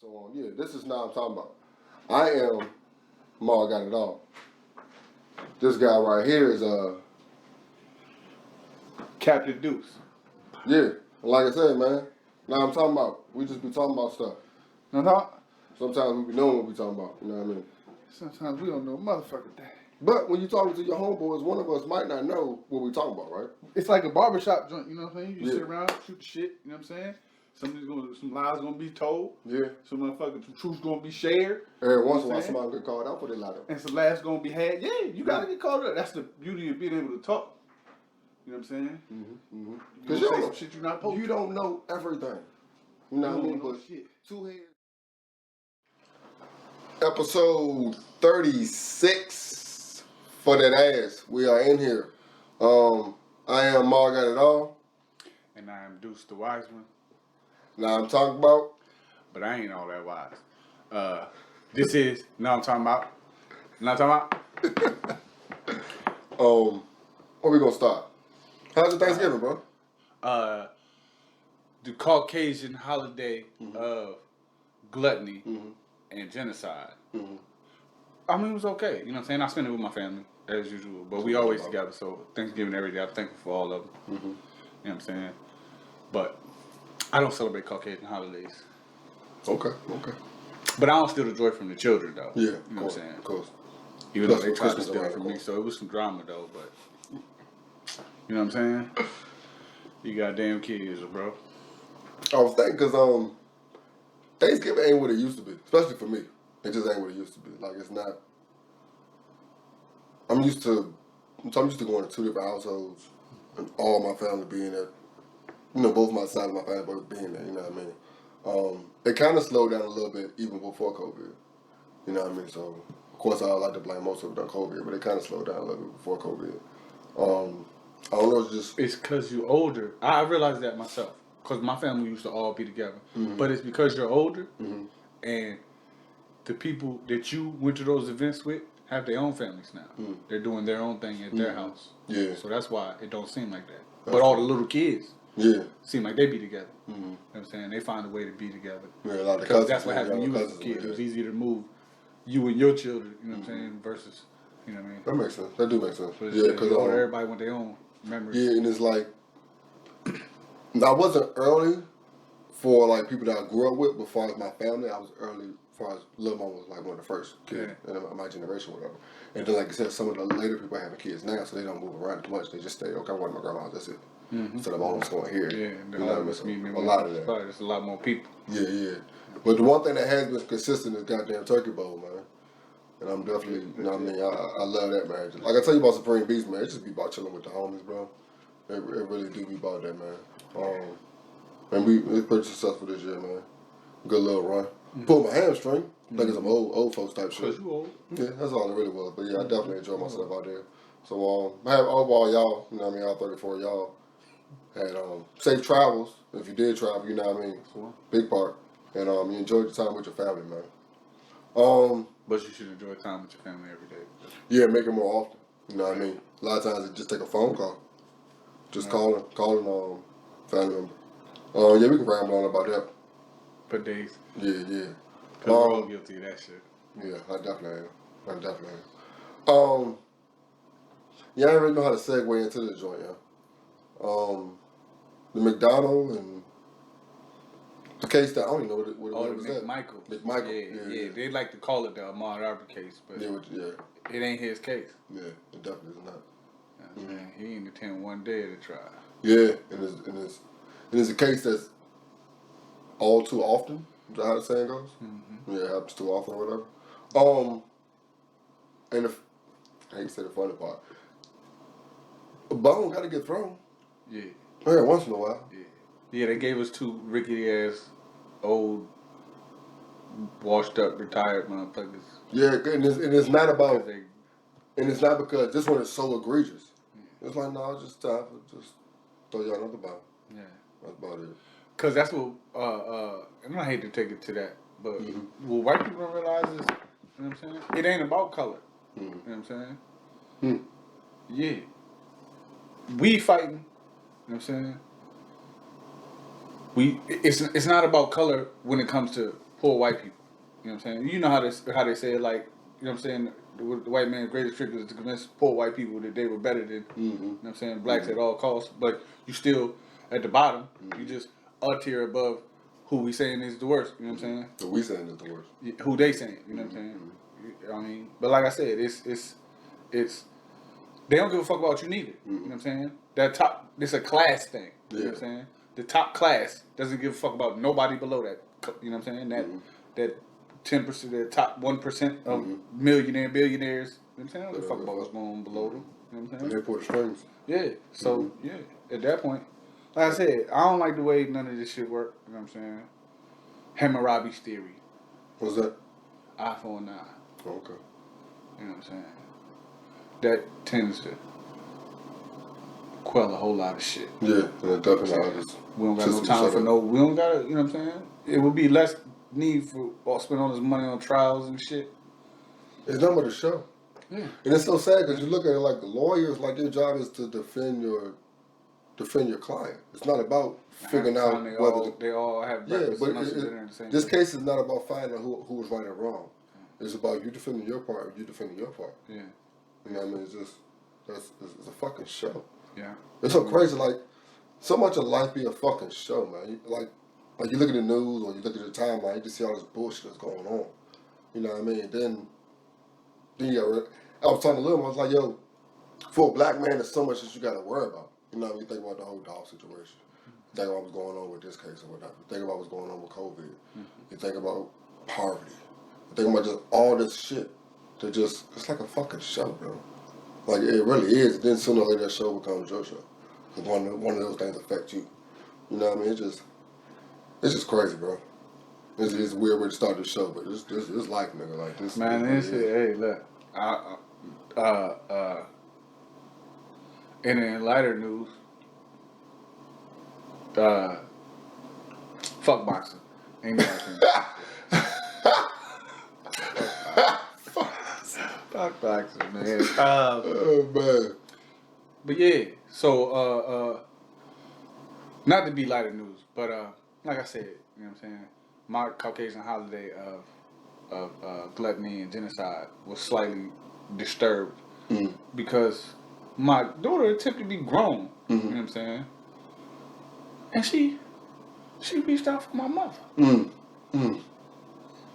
so on. Yeah, this is now I'm talking about. I am Ma Got It All. This guy right here is Captain Deuce. Yeah, like I said, man. Now I'm talking about. We just be talking about stuff. Uh-huh. Sometimes we be knowing what we talking about. You know what I mean? Sometimes we don't know a motherfucking thing. But when you talking to your homeboys, one of us might not know what we talking about, right? It's like a barbershop joint, you know what I'm saying? You Yeah. sit around, shoot the shit, you know what I'm saying? Some lies gonna be told. Yeah. Some truths gonna be shared. Every once in a You know while, what I'm somebody get called out for their lie. And some laughs gonna be had. Yeah, you gotta get called up. That's the beauty of being able to talk. You know what I'm saying? Because you say some shit you're not supposed to. You don't know everything. You know what I mean? But shit. Two heads. Episode 36 for that ass. We are in here. I am Ma Got It All. And I am Deuce the Wise One. Now I'm talking about. But I ain't all that wise. This is I'm talking about. Where we gonna start? How's your Thanksgiving, bro? The Caucasian holiday of gluttony and genocide. I mean, it was okay. You know what I'm saying? I spent it with my family, as usual. But we always together, so Thanksgiving every day. I'm thankful for all of them. You know what I'm saying? But I don't celebrate Caucasian holidays. Okay. But I don't steal the joy from the children, though. Yeah, you know what I'm saying? Of course. Even though they tried to steal it from me, so it was some drama, though. But you know what I'm saying? You goddamn kids, bro. I was thinking because Thanksgiving ain't what it used to be, especially for me. It just ain't what it used to be. Like it's not. I'm used to going to two different households and all my family being there. You know, both my side of my family both being there. You know what I mean? It kind of slowed down a little bit even before COVID. You know what I mean? So of course I like to blame most of it on COVID, but it kind of slowed down a little bit before COVID. I don't know. It's because you're older. I realized that myself. Because my family used to all be together. But it's because you're older and the people that you went to those events with have their own families now. They're doing their own thing at their house. Yeah. So that's why it don't seem like that. But all the little kids seem like they be together. You know what I'm saying? They find a way to be together. Yeah, a lot of because that's what happened when you was a kid. It was easier to move you and your children, you know what I'm saying, versus, you know what I mean? That makes sense. That do make sense. So yeah, because everybody want their own memories. Yeah, and it's like, I wasn't early for like people that I grew up with, but as far as my family, I was early as far as Lil Mama was like one of the first kids in my generation or whatever. And then like I said, some of the later people are having kids now, so they don't move around as much. They just stay, okay, I'm going to my grandma's, that's it. Instead of always going here. Yeah, you know what I mean? So, a lot of that. There's a lot more people. Yeah. But the one thing that has been consistent is goddamn Turkey Bowl, man. And I'm definitely, you know what I mean? I love that, man. Like I tell you about Supreme Beast, man, it just be about chilling with the homies, bro. It really do be about that, man. And it's pretty successful this year, man. Good little run. Pulled my hamstring. I think it's some old folks type shit. Because you old. Yeah, that's all it really was. But yeah, I definitely enjoyed myself out there. So I have overall y'all, you know what I mean, all 34 y'all had safe travels. If you did travel, you know what I mean. Big part. And you enjoyed your time with your family, man. But you should enjoy time with your family every day. Yeah, make it more often. You know what I mean? A lot of times it just take a phone call. Just calling family member. Yeah, we can ramble on about that. For days. Yeah. Because we're all guilty of that shit. Yeah, I definitely am. Yeah, I don't really know how to segue into the joint, yeah. The McDonald and the case that I don't even know what it was at. McMichael. Yeah. They like to call it the Ahmaud Arbery case, but it ain't his case. Yeah, it definitely is not. Man, he ain't attend one day of the trial. Yeah, and it's a case that's all too often. Is that how the saying goes? Yeah, it happens too often or whatever. And I hate to say the funny part, a bone got to get thrown. Yeah. Yeah, once in a while. Yeah, they gave us two rickety ass, old, washed up, retired motherfuckers. Yeah, and it's not about, and it's not because this one is so egregious. It's like, no, it's just time for just throw y'all another bone. Yeah. That's about it. Because that's what, and I hate to take it to that, but what white people don't realize is, you know what I'm saying? It ain't about color. You know what I'm saying? Yeah. We fighting, you know what I'm saying? It's not about color when it comes to poor white people. You know what I'm saying? You know how they say it, like, you know what I'm saying? The white man's greatest trick is to convince poor white people that they were better than, you know what I'm saying, blacks at all costs. But you still at the bottom. You just a tier above who we saying is the worst. You know what I'm saying? Who we saying is the worst. Who they saying? You know what I'm saying? I mean, but like I said, it's they don't give a fuck about you neither. You know what I'm saying? It's a class thing. You know what I'm saying? The top class doesn't give a fuck about nobody below that. You know what I'm saying? That 10%, the top 1% of millionaire billionaires. You know what I'm saying? They don't give a fuck about what's going on below them. You know what I'm saying? They pull the strings. Yeah. So at that point, like I said, I don't like the way none of this shit work. You know what I'm saying? Hammurabi's theory. What's that? Eye for an eye. Okay. You know what I'm saying? That tends to quell a whole lot of shit. Yeah, definitely. We don't got no time for no. We don't got to. You know what I'm saying? It would be less need for spend all this money on trials and shit. It's not but a show. Yeah. And it's so sad because you look at it like the lawyers, like their job is to defend your client. It's not about figuring out whether they all have breakfast and lunch and dinner in the same this day. case is not about finding who was right or wrong. It's about you defending your part or you defending your part. Yeah. You know what I mean? It's just it's a fucking show. Yeah. It's so crazy. Like so much of life be a fucking show, man. Like you look at the news or you look at the timeline, you just see all this bullshit that's going on. You know what I mean? Then I was talking to Lil, I was like, yo, for a black man, there's so much that you got to worry about. You know what I mean? You think about the whole dog situation. You think about what's going on with this case or whatever. You think about what's going on with COVID. You think about poverty. You think about just all this shit. It's like a fucking show, bro. Like, it really is. Then sooner or later, that show becomes your show. Because one of those things affect you. You know what I mean? It's just crazy, bro. It's a weird way to start the show, but it's life, nigga. Like this. Man, this shit. Hey, look. In the lighter news, fuck boxing. Ain't nothing. Fuck boxing, man. Oh man. But yeah, so not to be lighter news, but like I said, you know what I'm saying. My Caucasian holiday of gluttony and genocide was slightly disturbed because my daughter attempted to be grown. You know what I'm saying, and she reached out for my mother. You know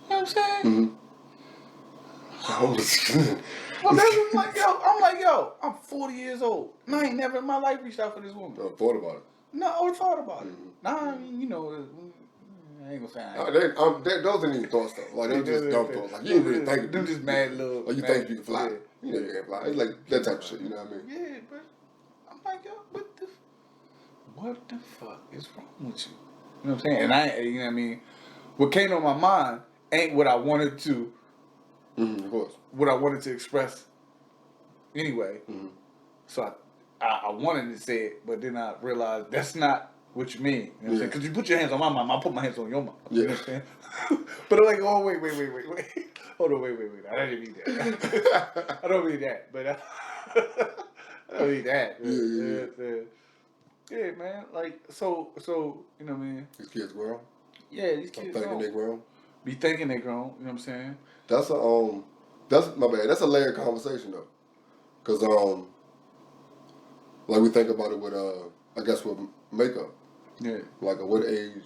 what I'm saying? Well, that's like, yo, I'm 40 years old. And I ain't never in my life reached out for this woman. I thought about it. No, I thought about it. Nah, I mean, you know, I ain't gonna say those ain't even thoughts though. Like, they're just dumb thoughts. Like, you ain't really think them just mad little. Like, you think you can fly. You know you can't fly. It's like that type of shit, you know what I mean? Yeah, but I'm like, yo, what the fuck is wrong with you? You know what I'm saying? And you know what I mean? What came on my mind ain't what I wanted to. Of course. What I wanted to express anyway. So I wanted to say it, but then I realized that's not what you mean. You know what I'm saying? Because you put your hands on my mom, I put my hands on your mom. You know what I'm saying? But I'm like, oh, wait. Hold on, wait. I didn't mean that. I don't mean that, but I don't mean that. Yeah, man. Like, so you know what I mean? These kids grown? Yeah, these kids thinking they grown? Be thinking they grown, you know what I'm saying? That's my bad. That's a layered conversation though. Cause like we think about it with I guess with makeup. Yeah. Like at what age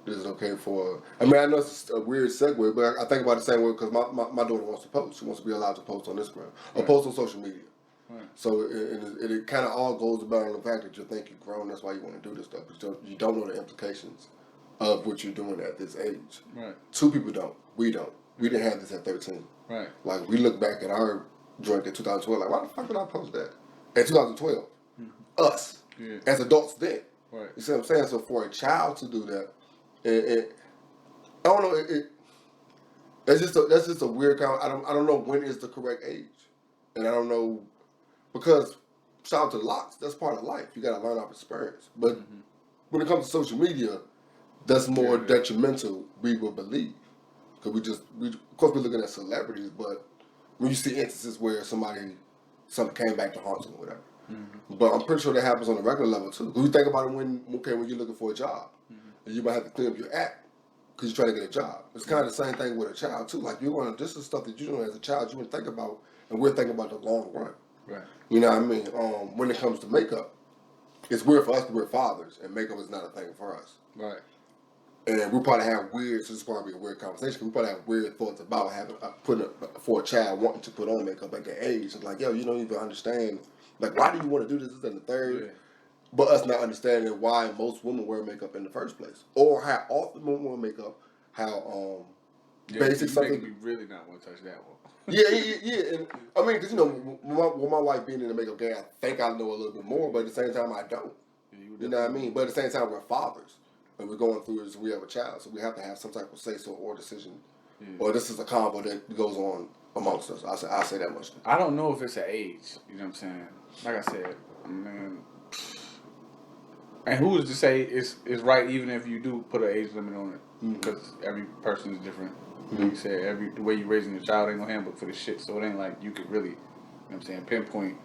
is it okay for? I mean, I know it's a weird segue, but I think about it the same way because my daughter wants to post. She wants to be allowed to post on Instagram or post on social media. Right. So it kind of all goes about on the fact that you think you're grown. That's why you want to do this stuff. Because you don't know the implications of what you're doing at this age. Right. Two people don't. We don't. We didn't have this at 13. Right. Like, we look back at our joint in 2012, like, why the fuck did I post that? In 2012. Us. Yeah. As adults then. Right. You see what I'm saying? So for a child to do that, I don't know, that's just a weird kind of, I don't know when is the correct age. And I don't know, because shout out to locks, that's part of life. You got to learn off experience. But when it comes to social media, that's more detrimental, we will believe. Because of course we're looking at celebrities, but when you see instances where something came back to haunt them or whatever. But I'm pretty sure that happens on a regular level too. Because we think about it when you're looking for a job. And you might have to clean up your act. because you're trying to get a job. It's kind of the same thing with a child too. Like this is stuff that you know as a child you would think about, and we're thinking about the long run. Right. You know what I mean? When it comes to makeup, it's weird for us because we're fathers, and makeup is not a thing for us. Right. And we probably have weird. So this is probably a weird conversation. We probably have weird thoughts about having for a child wanting to put on makeup at that age. It's like, yo, you don't even understand. Like, why do you want to do this? This and the third. Yeah. But us not understanding why most women wear makeup in the first place, or how often women wear makeup, how basic something. Making me really not want to touch that one. Yeah. And I mean, because with my wife being in the makeup game, I think I know a little bit more, but at the same time, I don't. You know what I mean? But at the same time, we're fathers, and we're going through this. We have a child, so we have to have some type of say so or decision, or this is a combo that goes on amongst us. I say that much. I don't know if it's an age. You know what I'm saying? Like I said, man. And who is to say it's right even if you do put an age limit on it? Because every person is different. Like you said, the way you raising your child ain't no handbook for this shit. So it ain't like you could really, you know what I'm saying, pinpoint.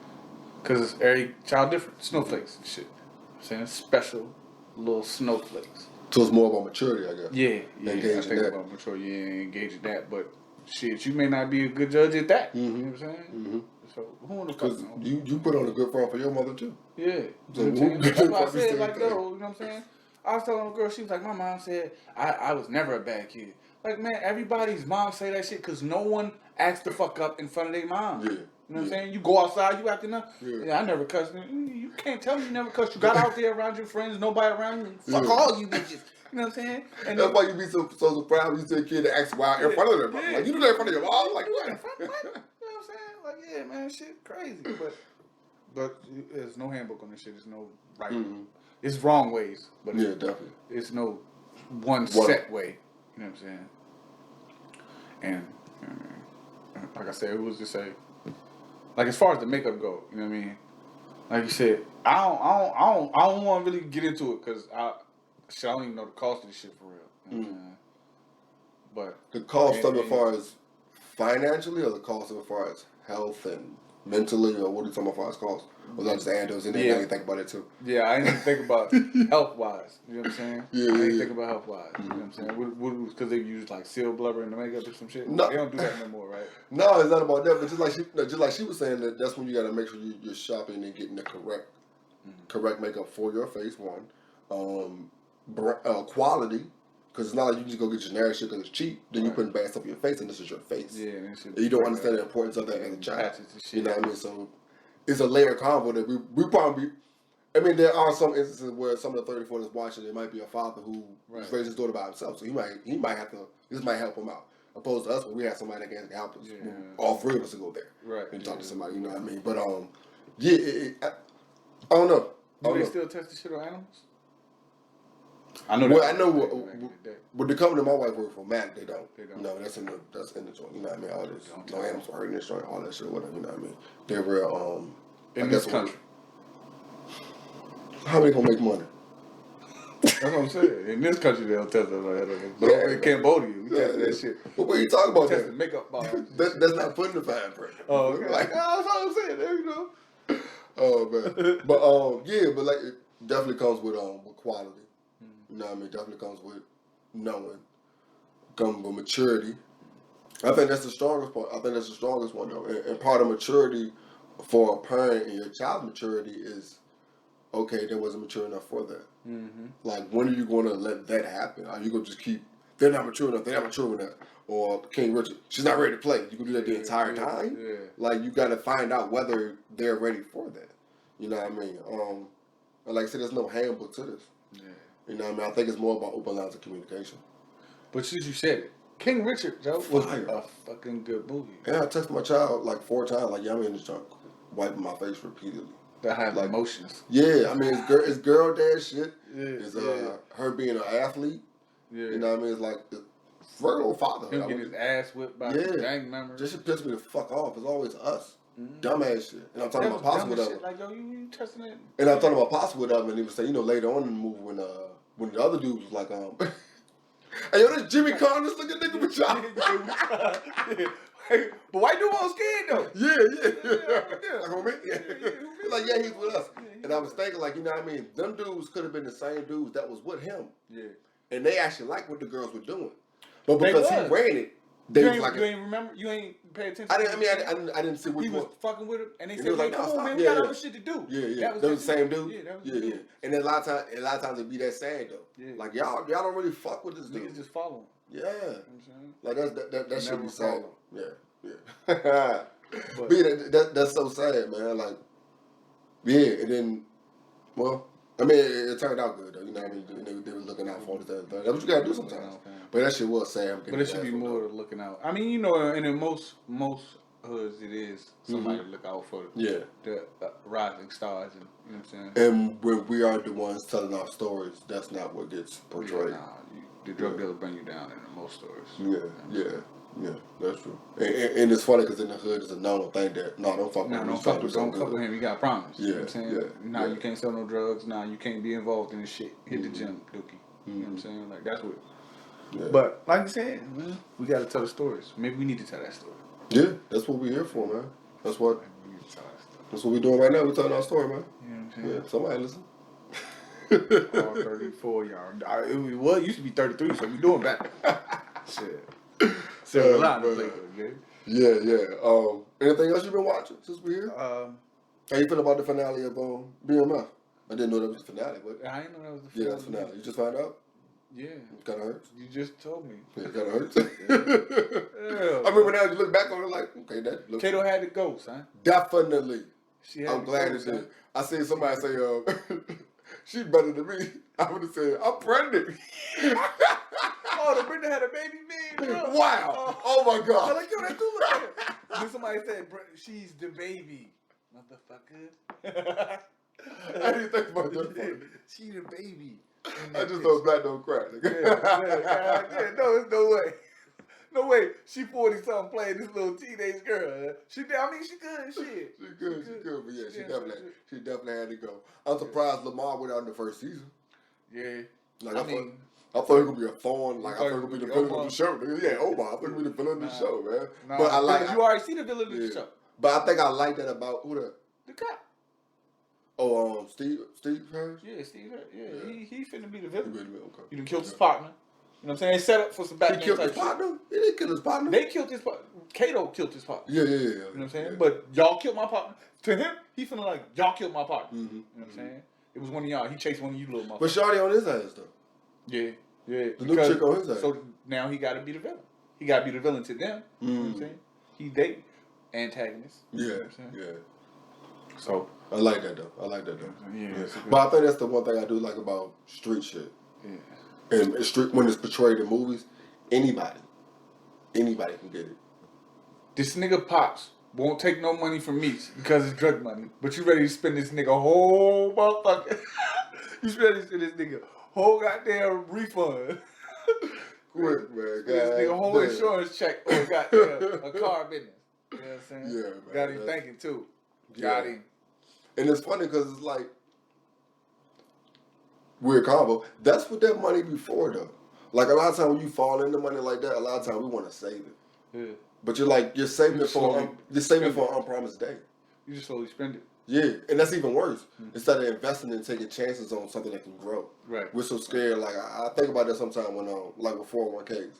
Because every child different. Snowflakes and shit. You know what I'm saying? Special little snowflakes. So it's more about maturity, I guess. Yeah. I think about maturity and engaging that. But shit, you may not be a good judge at that. You know what I'm saying? So who in the fuck knows? You put on a good front for your mother too. Yeah. So that's why I said, like, yo, you know what I'm saying? I was telling a girl, she was like, my mom said I was never a bad kid. Like, man, everybody's mom say that shit because no one acts the fuck up in front of their mom. Yeah. You know what I'm saying? You go outside, you acting up. Yeah, I never cussed. You can't tell me you never cussed. You got out there around your friends, nobody around you. Fuck all you bitches. You know what I'm saying? And that's why you be so surprised when you see a kid that acts wild in front of them. Yeah. Like, you do that in front of your mom? Like, what? You know what I'm saying? Like, yeah, man, shit crazy. But there's no handbook on this shit. There's no right. It's wrong ways. But definitely. It's no one set way. You know what I'm saying? And like I said, it was just like as far as the makeup go, you know what I mean? Like you said, I don't want to really get into it because I don't even know the cost of this shit for real. You know what I'm saying? But the cost of it as far as financially, or the cost of it as far as health and mentally, or what are you talking about as far as cost? Or that just add those in there? Yeah. Now you think about it too. Yeah, I didn't even think about health wise. You know what I'm saying? I didn't think about health wise. You know what I'm saying? Because they use like seal blubber in the makeup or some shit. No, they don't do that no more, right? No, it's not about that. But just like she was saying, that's when you got to make sure you're shopping and getting the correct makeup for your face. One, quality. Because it's not like you just go get generic shit because it's cheap. Then you putting bad stuff in your face, and this is your face. Yeah, and you don't understand the importance of that as a child. You know what I mean? So it's a layered combo that we probably. I mean, there are some instances where some of the 30, 40s watching, it might be a father who raised his daughter by himself, so he might have to. This might help him out. Opposed to us, where we have somebody that can help us. Yeah. All three of us to go there and talk to somebody. You know what I mean? But I don't know. Do they still test the shit on animals? I know. Well, I know. With the company my wife works for, Matt, they don't. No, that's in the joint. You know what I mean? All this, no animals are hurting this joint, all that shit, whatever. You know what I mean? They're real. In this country, how they gonna make money? That's what I'm saying. In this country, they'll test us. But in Cambodia, we test that shit. But what are you talking about? Testing makeup bombs. That's not putting the fine print. Oh, okay. Like, that's what I'm saying. There you go. Oh man, but like it definitely comes with quality. You know what I mean? Definitely comes with knowing, comes with maturity. I think that's the strongest part. I think that's the strongest one though. And part of maturity for a parent and your child's maturity is, okay, they wasn't mature enough for that. Like, when are you going to let that happen? Are you going to just keep, they're not mature enough, or King Richard, she's not ready to play. You can do that the entire time. Yeah. Like, you got to find out whether they're ready for that. You know what I mean? And like I said, there's no handbook to this. Yeah. You know what I mean? I think it's more about open lines of communication. But since you said it, King Richard, Joe, was a fucking good movie. Yeah, I texted my child like 4 times, like, yeah, I'm in this junk, wiping my face repeatedly. That have like emotions. Yeah, I mean, it's girl dad shit. Yeah, it's her being an athlete. Yeah. You know what I mean? It's like the regular father. Him getting his ass whipped by gang members. This shit pisses me the fuck off. It's always us. Dumbass shit. And I'm talking about possible of it. Like, yo, you testing it? And I'm talking about possible of it. And he was saying, later on in the movie when the other dude was like, hey, yo, this Jimmy Conn, this looking nigga with y'all. But white dude wasn't scared though. Yeah. Like, homie. He's like, he's with us. And I was thinking, like, you know what I mean? Them dudes could have been the same dudes that was with him. Yeah. and they actually liked what the girls were doing. But because he ran it, they was like, you ain't remember? You ain't pay attention? I didn't see which he one. was fucking with him, and they said, was "Hey, like, come no, on, man, we yeah, got yeah. other shit to do." Yeah. That was the same dude. Yeah, that was the dude. And then a lot of times it be that sad though. Yeah. Like y'all don't really fuck with this dude. Niggas just follow him. Yeah. You know what I'm saying? Like that should be sad. Follow. Yeah. But yeah, that's so sad, man. Like, yeah, and then, well, I mean, it turned out good though. You know what I mean? They were looking out for this other thing. That's what you gotta do sometimes. But that shit was sad. But it should be more looking out. I mean, you know, and in most hoods, it is somebody to look out for. The rising stars, and you know what I'm saying. And when we are the ones telling our stories, that's not what gets portrayed. The drug dealers bring you down in most stories. Yeah, that's true. And it's funny because in the hood, it's a known thing that don't fuck with him. Don't fuck with him. You got promise. Yeah, you know what I'm saying? You can't sell no drugs. You can't be involved in this shit. Hit the gym, Dookie. You know what I'm saying? Like that's what. Yeah. But like you said, man, we got to tell the stories. Maybe we need to tell that story. Yeah, that's what we're here for, man. That's what we're doing right now. We're telling our story, man. You know what I'm saying? Yeah, somebody listen. All 34, y'all. It used to be 33, so we doing better. Shit. So a lot of players, man. Yeah. Anything else you've been watching since we're here? How you feel about the finale of BMF? I didn't know that was the finale, but I didn't know that was the finale. Yeah, that's the finale. You just found out? Yeah. It kind of hurts. You just told me. Yeah, it kind of hurts. I remember now you look back on it like, okay, that looks... Kato had the ghost, huh? Definitely. I'm glad it did. I seen somebody say, she's better than me. I would have said, I'm pregnant. Oh, the Brenda had a baby man, bro. Wow. Oh my God. I'm like, yo, that do look like her. Then somebody said, she's the baby. Motherfucker. I didn't think about that. She's the baby. I just know black don't cry. Yeah, no, there's no way. No way. She 40-something playing this little teenage girl. She good. Shit. She good. But yeah, she definitely had to go. I'm surprised Lamar went out in the first season. Yeah. Like I thought he was gonna be a thorn. Like I thought he was gonna be the villain of the show. Yeah, Omar. I thought he was the villain of the show, man. But I like you already see the villain of the show. But I think I like that about who the cop. Oh, Steve Harris? Yeah, Steve Harris. Yeah. He finna be the villain. Okay. He done killed his partner. You know what I'm saying? Set up for some Batman. He killed his partner? He didn't kill his partner. They killed his partner. Kato killed his partner. Yeah. You know what I'm saying? Yeah. But y'all killed my partner. To him, he finna like, y'all killed my partner. You know what I'm saying? It was one of y'all. He chased one of you little motherfuckers. But Shawty on his ass, though. Yeah. The new chick on his ass. So now he gotta be the villain. He gotta be the villain to them. You know what I'm saying? He date antagonists. Yeah. You know what I'm saying? Yeah. So I like that though. Yeah. But I think that's the one thing I do like about street shit. Yeah. And street when it's portrayed in movies, anybody can get it. This nigga Pops won't take no money from me because it's drug money. But you ready to spend this nigga whole motherfucker. You ready to spend this nigga whole goddamn refund. Quick, man. This nigga whole insurance check or goddamn a car business. You know what I'm saying? Yeah, man. Got him thinking too. Got him. And it's funny because it's like, weird combo. That's what that money before though. Like a lot of times when you fall into money like that, a lot of times we want to save it. Yeah. But you're saving it for an unpromised day. You just slowly spend it. Yeah, and that's even worse. Instead of investing and taking chances on something that can grow. Right. We're so scared. Like I think about that sometimes when like with 401ks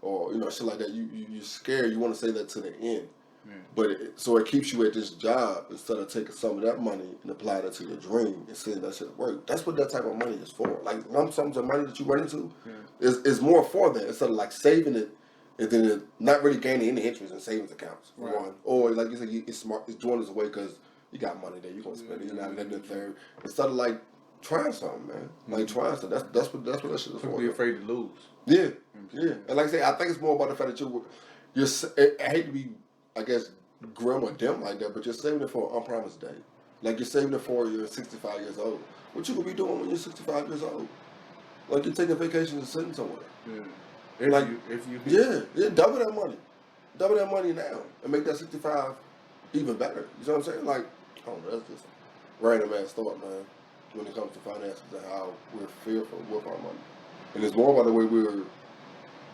or shit like that. You're scared. You want to say that to the end. Yeah. But so it keeps you at this job instead of taking some of that money and applying it to your dream and seeing that shit work. That's what that type of money is for. Like lump sums of money that you run into is more for that instead of like saving it and then not really gaining any interest in savings accounts. For one, or like you said, it's smart. It's doing this away because you got money there. You're gonna spend it. You're not letting it there. Instead of like trying something, man. Like trying something. That's what that shit is for. Be afraid to lose. Yeah. And like I say, I think it's more about the fact that you're. I hate to be, I guess, grim or dim like that, but you're saving it for an unpromised day. Like you're saving it for you're 65 years old. What you gonna be doing when you're 65 years old? Like you're taking vacation and sitting somewhere. Yeah. If you double that money. Double that money now and make that 65 even better. You know what I'm saying? Like, I don't know, that's just random ass thought, man, when it comes to finances and how we're fearful with our money. And it's more about the way we're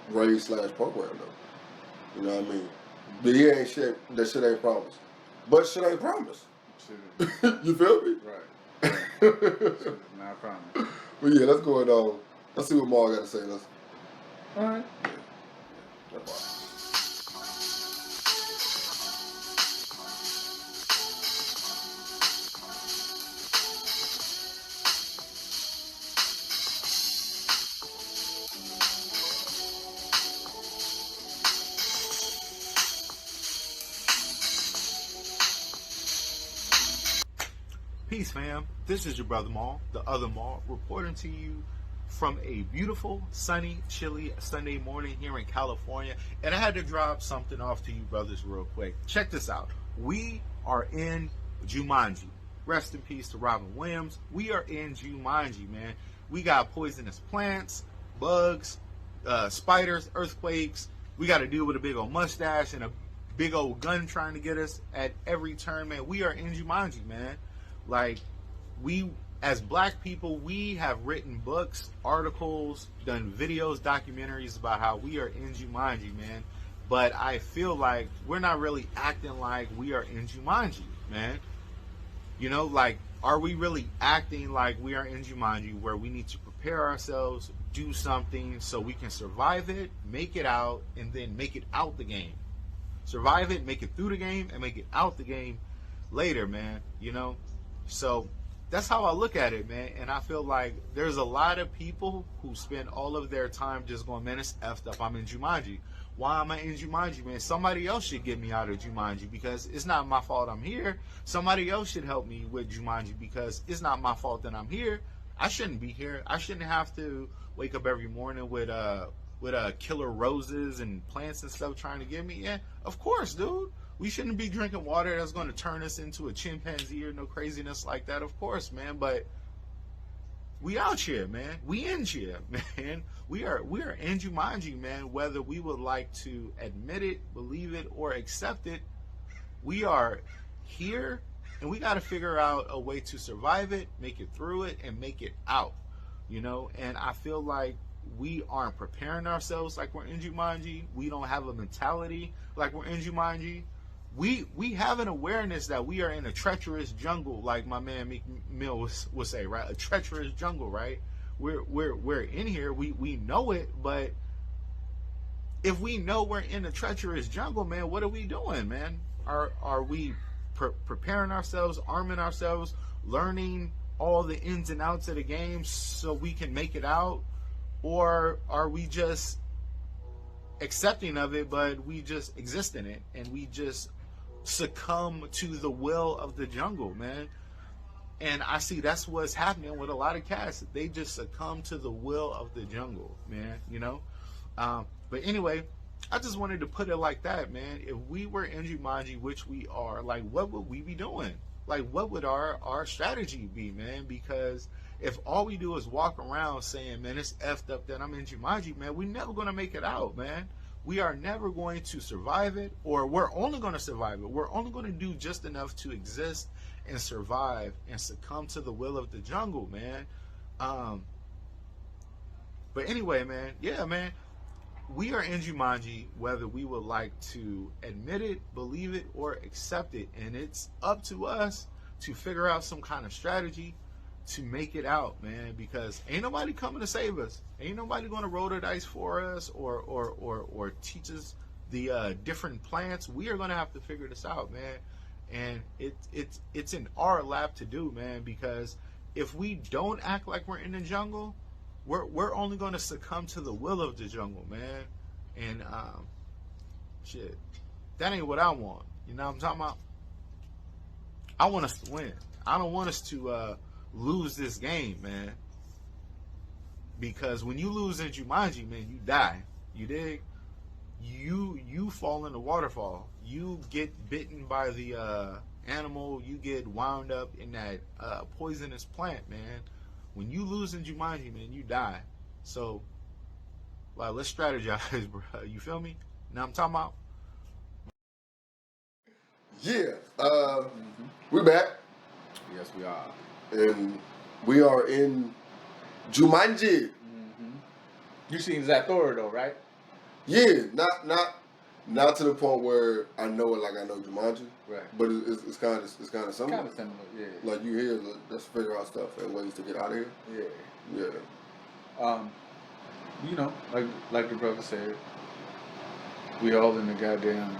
raised / programmed though. You know what I mean? But yeah, ain't shit, that shit ain't promised. But shit ain't promised. You feel me? Right. Not promised. But yeah, let's go and Let's see what Maul got to say. Let's. All right. Yeah. That's Peace, fam. This is your brother Maul, the other Maul, reporting to you from a beautiful, sunny, chilly Sunday morning here in California. And I had to drop something off to you brothers real quick. Check this out. We are in Jumanji. Rest in peace to Robin Williams. We are in Jumanji, man. We got poisonous plants, bugs, spiders, earthquakes. We got to deal with a big old mustache and a big old gun trying to get us at every turn, man. We are in Jumanji, man. Like, we, as black people, we have written books, articles, done videos, documentaries about how we are in Jumanji, man. But I feel like we're not really acting like we are in Jumanji, man. You know, like, are we really acting like we are in Jumanji where we need to prepare ourselves, do something so we can survive it, make it out, and then make it out the game? Survive it, make it through the game, and make it out the game later, man, you know? So that's how I look at it, man. And I feel like there's a lot of people who spend all of their time just going, man, it's effed up. I'm in Jumanji. Why am I in Jumanji, man? Somebody else should get me out of Jumanji because it's not my fault I'm here. Somebody else should help me with Jumanji because it's not my fault that I'm here. I shouldn't be here. I shouldn't have to wake up every morning with killer roses and plants and stuff trying to get me. Yeah, of course, dude. We shouldn't be drinking water that's going to turn us into a chimpanzee or no craziness like that, of course, man. But we out here, man. We in here, man. We are in Jumanji, man. Whether we would like to admit it, believe it, or accept it, we are here, and we got to figure out a way to survive it, make it through it, and make it out, you know? And I feel like we aren't preparing ourselves like we're in Jumanji. We don't have a mentality like we're in Jumanji. We have an awareness that we are in a treacherous jungle, like my man Meek Mill would say, right? A treacherous jungle, right? We're in here. We know it, but if we know we're in a treacherous jungle, man, what are we doing, man? Are we preparing ourselves, arming ourselves, learning all the ins and outs of the game so we can make it out? Or are we just accepting of it, but we just exist in it and we just succumb to the will of the jungle, man? And I see that's what's happening with a lot of cats. They just succumb to the will of the jungle, man, you know? But anyway, I just wanted to put it like that, man. If we were in Jumanji, which we are, like, what would we be doing? Like, what would our strategy be, man? Because if all we do is walk around saying, man, it's effed up that I'm in Jumanji, man, we're never going to make it out, man. We are never going to survive it, or we're only going to survive it. We're only going to do just enough to exist and survive and succumb to the will of the jungle, man. But anyway, man, yeah, man, we are in Jumanji, whether we would like to admit it, believe it, or accept it. And it's up to us to figure out some kind of strategy to make it out, man, because ain't nobody coming to save us. Ain't nobody going to roll the dice for us or teach us the different plants. We are going to have to figure this out, man. And it's in our lap to do, man, because if we don't act like we're in the jungle, we're only going to succumb to the will of the jungle, man. And shit, that ain't what I want. You know what I'm talking about? I want us to win. I don't want us to lose this game, man. Because when you lose in Jumanji, man, you die. You dig? You fall in the waterfall. You get bitten by the animal. You get wound up in that poisonous plant, man. When you lose in Jumanji, man, you die. So, like, let's strategize, bro. You feel me? Now I'm talking about. Yeah. We're back. Yes, we are. And we are in Jumanji. You seen Zathura though, right? Yeah, not to the point where I know it like I know Jumanji. Right. But it's kind of similar. Kind of similar, yeah. Like you hear, let's figure out stuff and ways to get out of here. Yeah. Yeah. you know, like the brother said, we all in the goddamn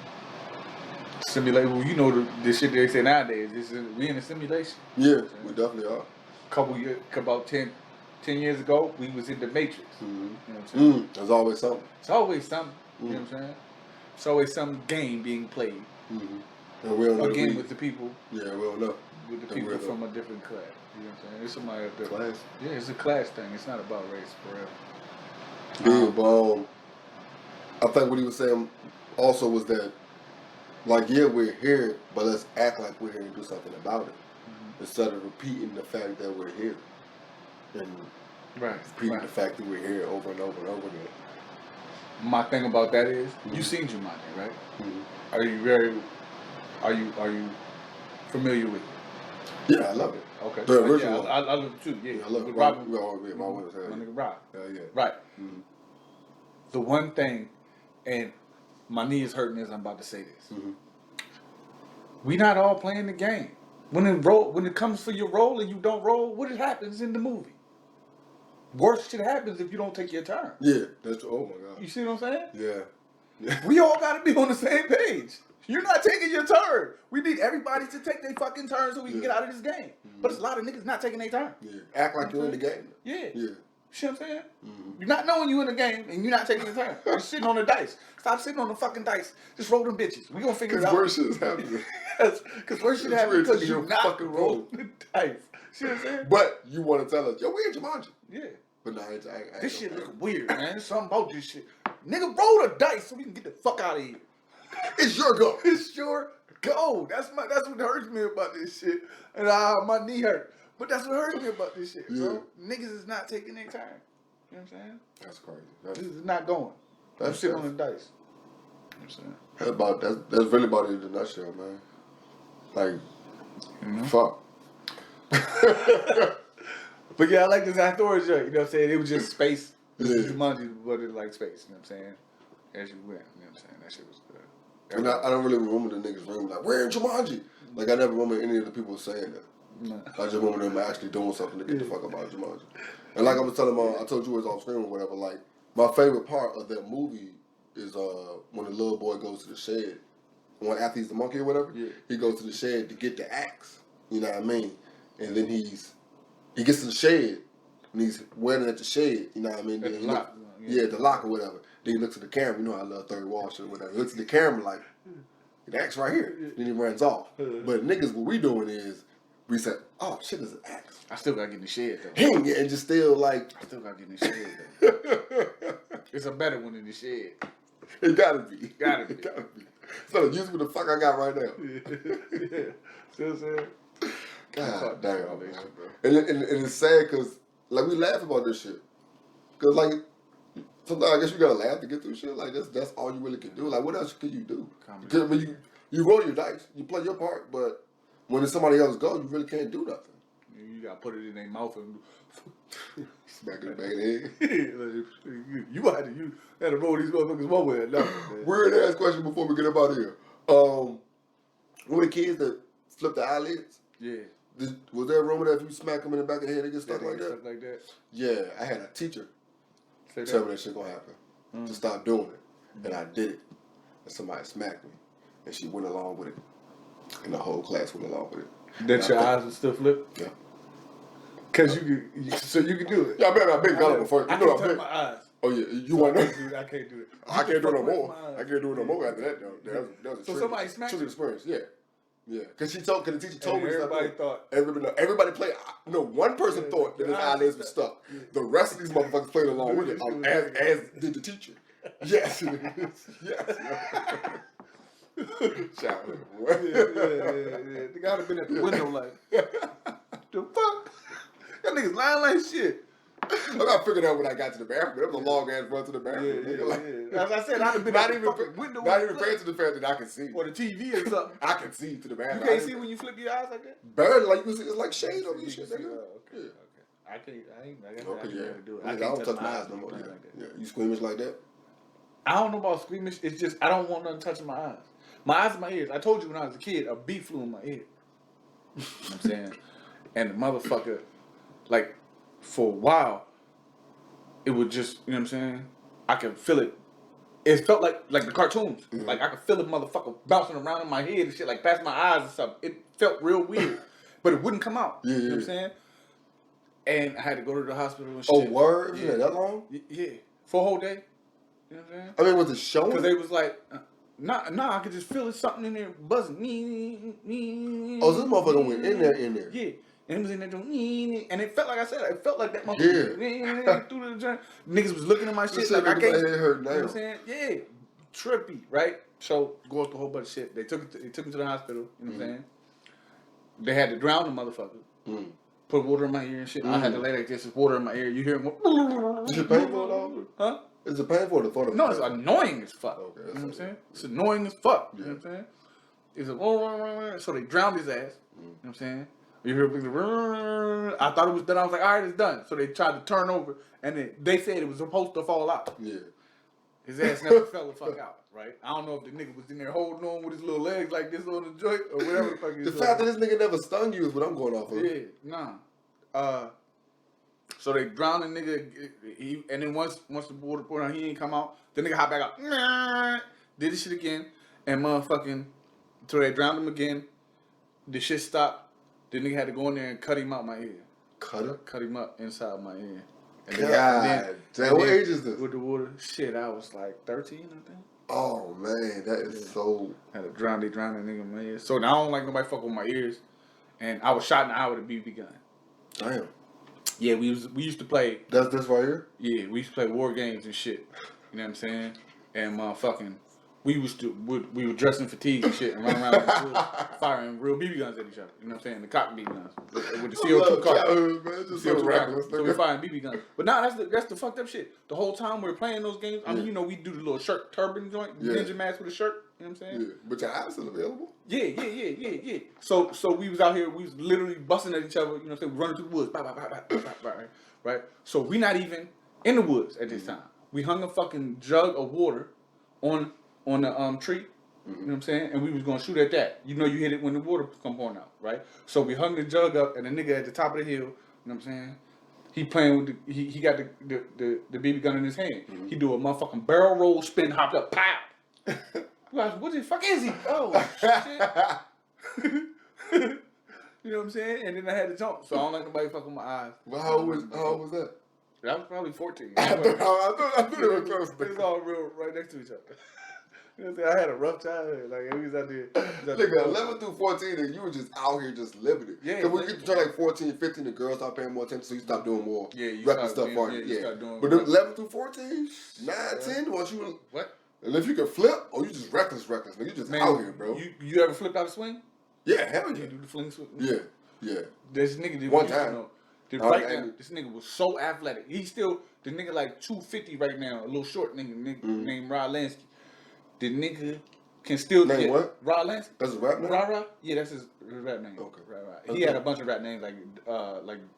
simulation. Well, you know the shit they say nowadays. We in a simulation. Yeah, we definitely are. About 10 years ago, we was in the Matrix. Mm-hmm. You know what I'm saying? There's always something. It's always something. You know what I'm saying? It's always some game being played. And we don't know again with the people. Yeah, we don't know. With the people from a different class. You know what I'm saying? It's somebody up there. Class. Yeah, it's a class thing. It's not about race, for real. Yeah, but I think what he was saying also was that, like, yeah, we're here, but let's act like we're here and do something about it. Instead of repeating the fact that we're here. And repeating the fact that we're here over and over and over again. My thing about that is, you seen Jumanji, right? Are you familiar with it? Yeah, I love it. Okay. The original. Yeah, I love it too. Yeah, I love it. Rob. My nigga Rob. Yeah. Right. The one thing, and my knee is hurting as I'm about to say this. We not all playing the game. When it comes for your role and you don't roll, what happens in the movie? Worst shit happens if you don't take your turn. Yeah, that's oh my god. You see what I'm saying? Yeah. We all gotta be on the same page. You're not taking your turn. We need everybody to take their fucking turn so we can get out of this game. But it's a lot of niggas not taking their turn. Yeah. Act like you're in the game. Yeah. Yeah. See what I'm saying? You're not knowing you in the game and you're not taking your turn. You're sitting on the dice. Stop sitting on the fucking dice. Just roll them bitches. We gonna figure it out. Because worse shit is happening. Because worse shit happens because you're not fucking rolling the dice. See what I'm saying? But you want to tell us, yo, we in Jumanji. Yeah. But no, this shit look weird, man. There's something about this shit. Nigga, roll the dice so we can get the fuck out of here. It's your go. It's your go. That's what hurts me about this shit. And my knee hurt. But that's what hurts me about this shit, bro. Niggas is not taking their time. You know what I'm saying? That's crazy. This is not going. That's sitting on the dice. You know what I'm saying? That's really about it in a nutshell, man. Like, fuck. But yeah, I like this outdoor joke. You know what I'm saying? It was just space. Yeah. Jumanji, but it like space. You know what I'm saying? As you went. You know what I'm saying? That shit was good. And I don't really remember the niggas room like, we're in Jumanji. Like, I never remember any of the people saying that. No. I just remember them actually doing something to get the fuck up out of Jumanji. And like I was telling I told you it was off screen or whatever, like, my favorite part of that movie is when the little boy goes to the shed. After he's the monkey or whatever, he goes to the shed to get the axe. You know what I mean? And then he gets to the shed, and he's waiting at the shed. You know what I mean? At the lock. The lock or whatever. Then he looks at the camera. You know I love third wall shit or whatever. He looks at the camera like, the axe right here. Then he runs off. But niggas, what we doing is, we said, oh, shit, there's an axe. I still gotta get in the shed, though. And just still like... I still gotta get in the shed, though. It's a better one in the shed. It gotta be. Gotta be. It gotta be. So use what the fuck I got right now. Yeah. See what I'm saying? God damn, man. And it's sad because, like, we laugh about this shit. Because, like, sometimes I guess you gotta laugh to get through shit. Like, that's all you really can do. Like, what else can you do? Because when you roll your dice, you play your part, but when it's somebody else go, you really can't do nothing. You gotta put it in their mouth and smack it back in the head. You had to roll these motherfuckers one way or another. Weird ass question before we get up out of here. Were the kids that flip the eyelids? Yeah. Was there a rumor that if you smack them in the back of the head, they get stuck like that? Stuff like that. Yeah, I had a teacher tell me that shit gonna happen. To stop doing it. And I did it. And somebody smacked me. And she went along with it. And the whole class went along with it. That your eyes would still flip? Yeah. Cause you can do it. Yeah, I've been gullible first. I can't touch my eyes. Oh yeah, you want to I can't do it. I can't do it no more. I can't do it no more after that though. That was a somebody smacked you? experience. Yeah. Yeah, because the teacher told me everybody thought. Everybody played. No, one person thought that his eyelids were stuck. Yeah. The rest of these motherfuckers played along with it, as did the teacher. Yes, yes. Shout out, boy. Yeah. They gotta been at the window like, the fuck? Y'all niggas lying like shit. I got figured out when I got to the bathroom. That was a long ass run to the bathroom. As I said, I'd have been not even paying to the fact that I can see. Or the TV or something. I can see to the bathroom. You can't see when you flip your eyes like that? Barely, like you see, it's like shade on your shit. Okay. I can't do it. I don't touch my eyes no more. Yeah. You squeamish like that? I don't know about squeamish. It's just I don't want nothing touching my eyes. My eyes and my ears. I told you when I was a kid, a bee flew in my ear. You know what I'm saying? And the motherfucker, like, for a while, it would just, you know what I'm saying? I could feel it. It felt like the cartoons. Mm-hmm. Like I could feel the motherfucker bouncing around in my head and shit, like past my eyes and stuff. It felt real weird, but it wouldn't come out. Yeah, you know yeah. what I'm saying? And I had to go to the hospital and shit. Oh, word? Was it that long? Yeah, for a whole day. You know what I'm saying? I mean, was it showing? Because they was like, nah, I could just feel it, something in there buzzing. Oh, so this motherfucker went in there. Yeah. And it was in there doing, and it felt like I said, it felt like that motherfucker. Yeah. Through the joint. Niggas was looking at my shit like I can't. Hurt now. You know what I'm saying? Yeah. Trippy, right? So, go through a whole bunch of shit. They took me to the hospital, you know what I'm saying? They had to drown the motherfucker. Put water in my ear and shit. I had to lay like this with water in my ear. You hear him go, is it painful though? Huh? Is it painful or the No, it's annoying as fuck. Okay, you know what I'm saying? It's annoying as fuck. Yeah. You know what I'm saying? It's a so they drowned his ass. You know what I'm saying? You hear a I thought it was done. I was like, all right, it's done. So they tried to turn over, and they said it was supposed to fall out. Yeah. His ass never fell the fuck out, right? I don't know if the nigga was in there holding on with his little legs like this on the joint or whatever the fuck he was The fact that this nigga never stung you is what I'm going off of. Yeah, nah. So they drowned the nigga, and then once the water poured out, he ain't come out. The nigga hop back out, did this shit again, and motherfucking, so they drowned him again. The shit stopped. The nigga had to go in there and cut him out my ear. Cut him up inside my ear. God damn, what age is this? With the water, shit, I was like 13, I think. Oh man, that is so. Had to drown that nigga in my ear. So now I don't like nobody fuck with my ears, and I was shot in the eye with a BB gun. Damn. Yeah, we used to play. That's this right here? Yeah, we used to play war games and shit. You know what I'm saying? And motherfucking, we were dressed in fatigue and shit and run around firing real BB guns at each other. You know what I'm saying? The cotton BB guns with the CO2 cartridge. So we're firing BB guns. But now that's the fucked up shit. The whole time we're playing those games, I mean, you know, we do the little shirt turban joint, ninja mask with a shirt. You know what I'm saying? Yeah, but your eyes still available? Yeah. So we was out here, we was literally busting at each other, you know what I'm saying? We running through the woods, right? So we not even in the woods at this time. We hung a fucking jug of water on the tree, you know what I'm saying? And we was gonna shoot at that. You know you hit it when the water come pouring out, right? So we hung the jug up, and the nigga at the top of the hill, you know what I'm saying? He playing with he got the BB gun in his hand. He do a motherfucking barrel roll spin, hopped up, pow. What the fuck is he? Oh, shit. You know what I'm saying? And then I had to jump, so I don't like nobody fucking my eyes. Well, how old was that? I was probably 14. I thought they were close. It was all real right next to each other. You know what I'm saying? I had a rough childhood. Like, we was out there. Nigga, 11 through 14, and you were just out here just living it. Yeah. Because when you get to turn like 14, 15, the girls start paying more attention, so you stop doing more you reckless start stuff. start doing But 11 through 14, 9, 10, once you... What? And if you can flip, you just reckless. Nigga, you just out here, bro. You ever flipped out a swing? Yeah, hell yeah. You do the fling swing? Yeah. This nigga did one time. Right now, this nigga was so athletic. He's still the nigga like 250 right now, a little short nigga named Rod Lansky. The nigga can still name what? Rod Lansky. That's his rap name? Rod? Yeah, that's his rap name. Okay. Right. He had a bunch of rap names like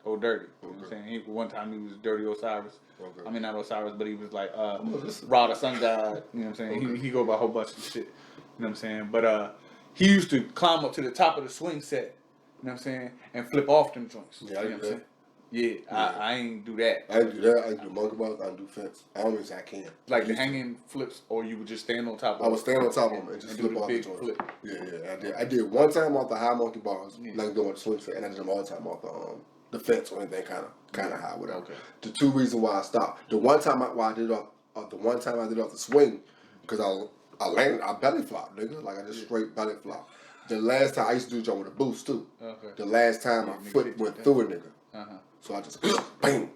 Old Dirty. You know what I'm saying? One time he was Dirty Osiris. Okay. I mean not Osiris, but he was like Rod the Sun God. You know what I'm saying? Okay. He go by a whole bunch of shit. You know what I'm saying? But he used to climb up to the top of the swing set. You know what I'm saying? And flip off them joints. Yeah, I you know what I'm saying? Yeah. I ain't do that. I ain't do that. I ain't do monkey bars. I ain't do fence. I don't mean say I can. Like the hanging flips, or you would just stand on top of them. I would stand on top of them and just flip off the joints. Flip. Yeah. I did one time off the high monkey bars, like doing the swing set, and I did them all the time off the fence or anything kind of high, whatever. Okay. The two reasons why I stopped. The one time I did off the swing, because I belly flopped, nigga. Like I just straight belly flopped. The last time I used to do jump with a boost too. Okay. The last time my foot went through a nigga. So I just bang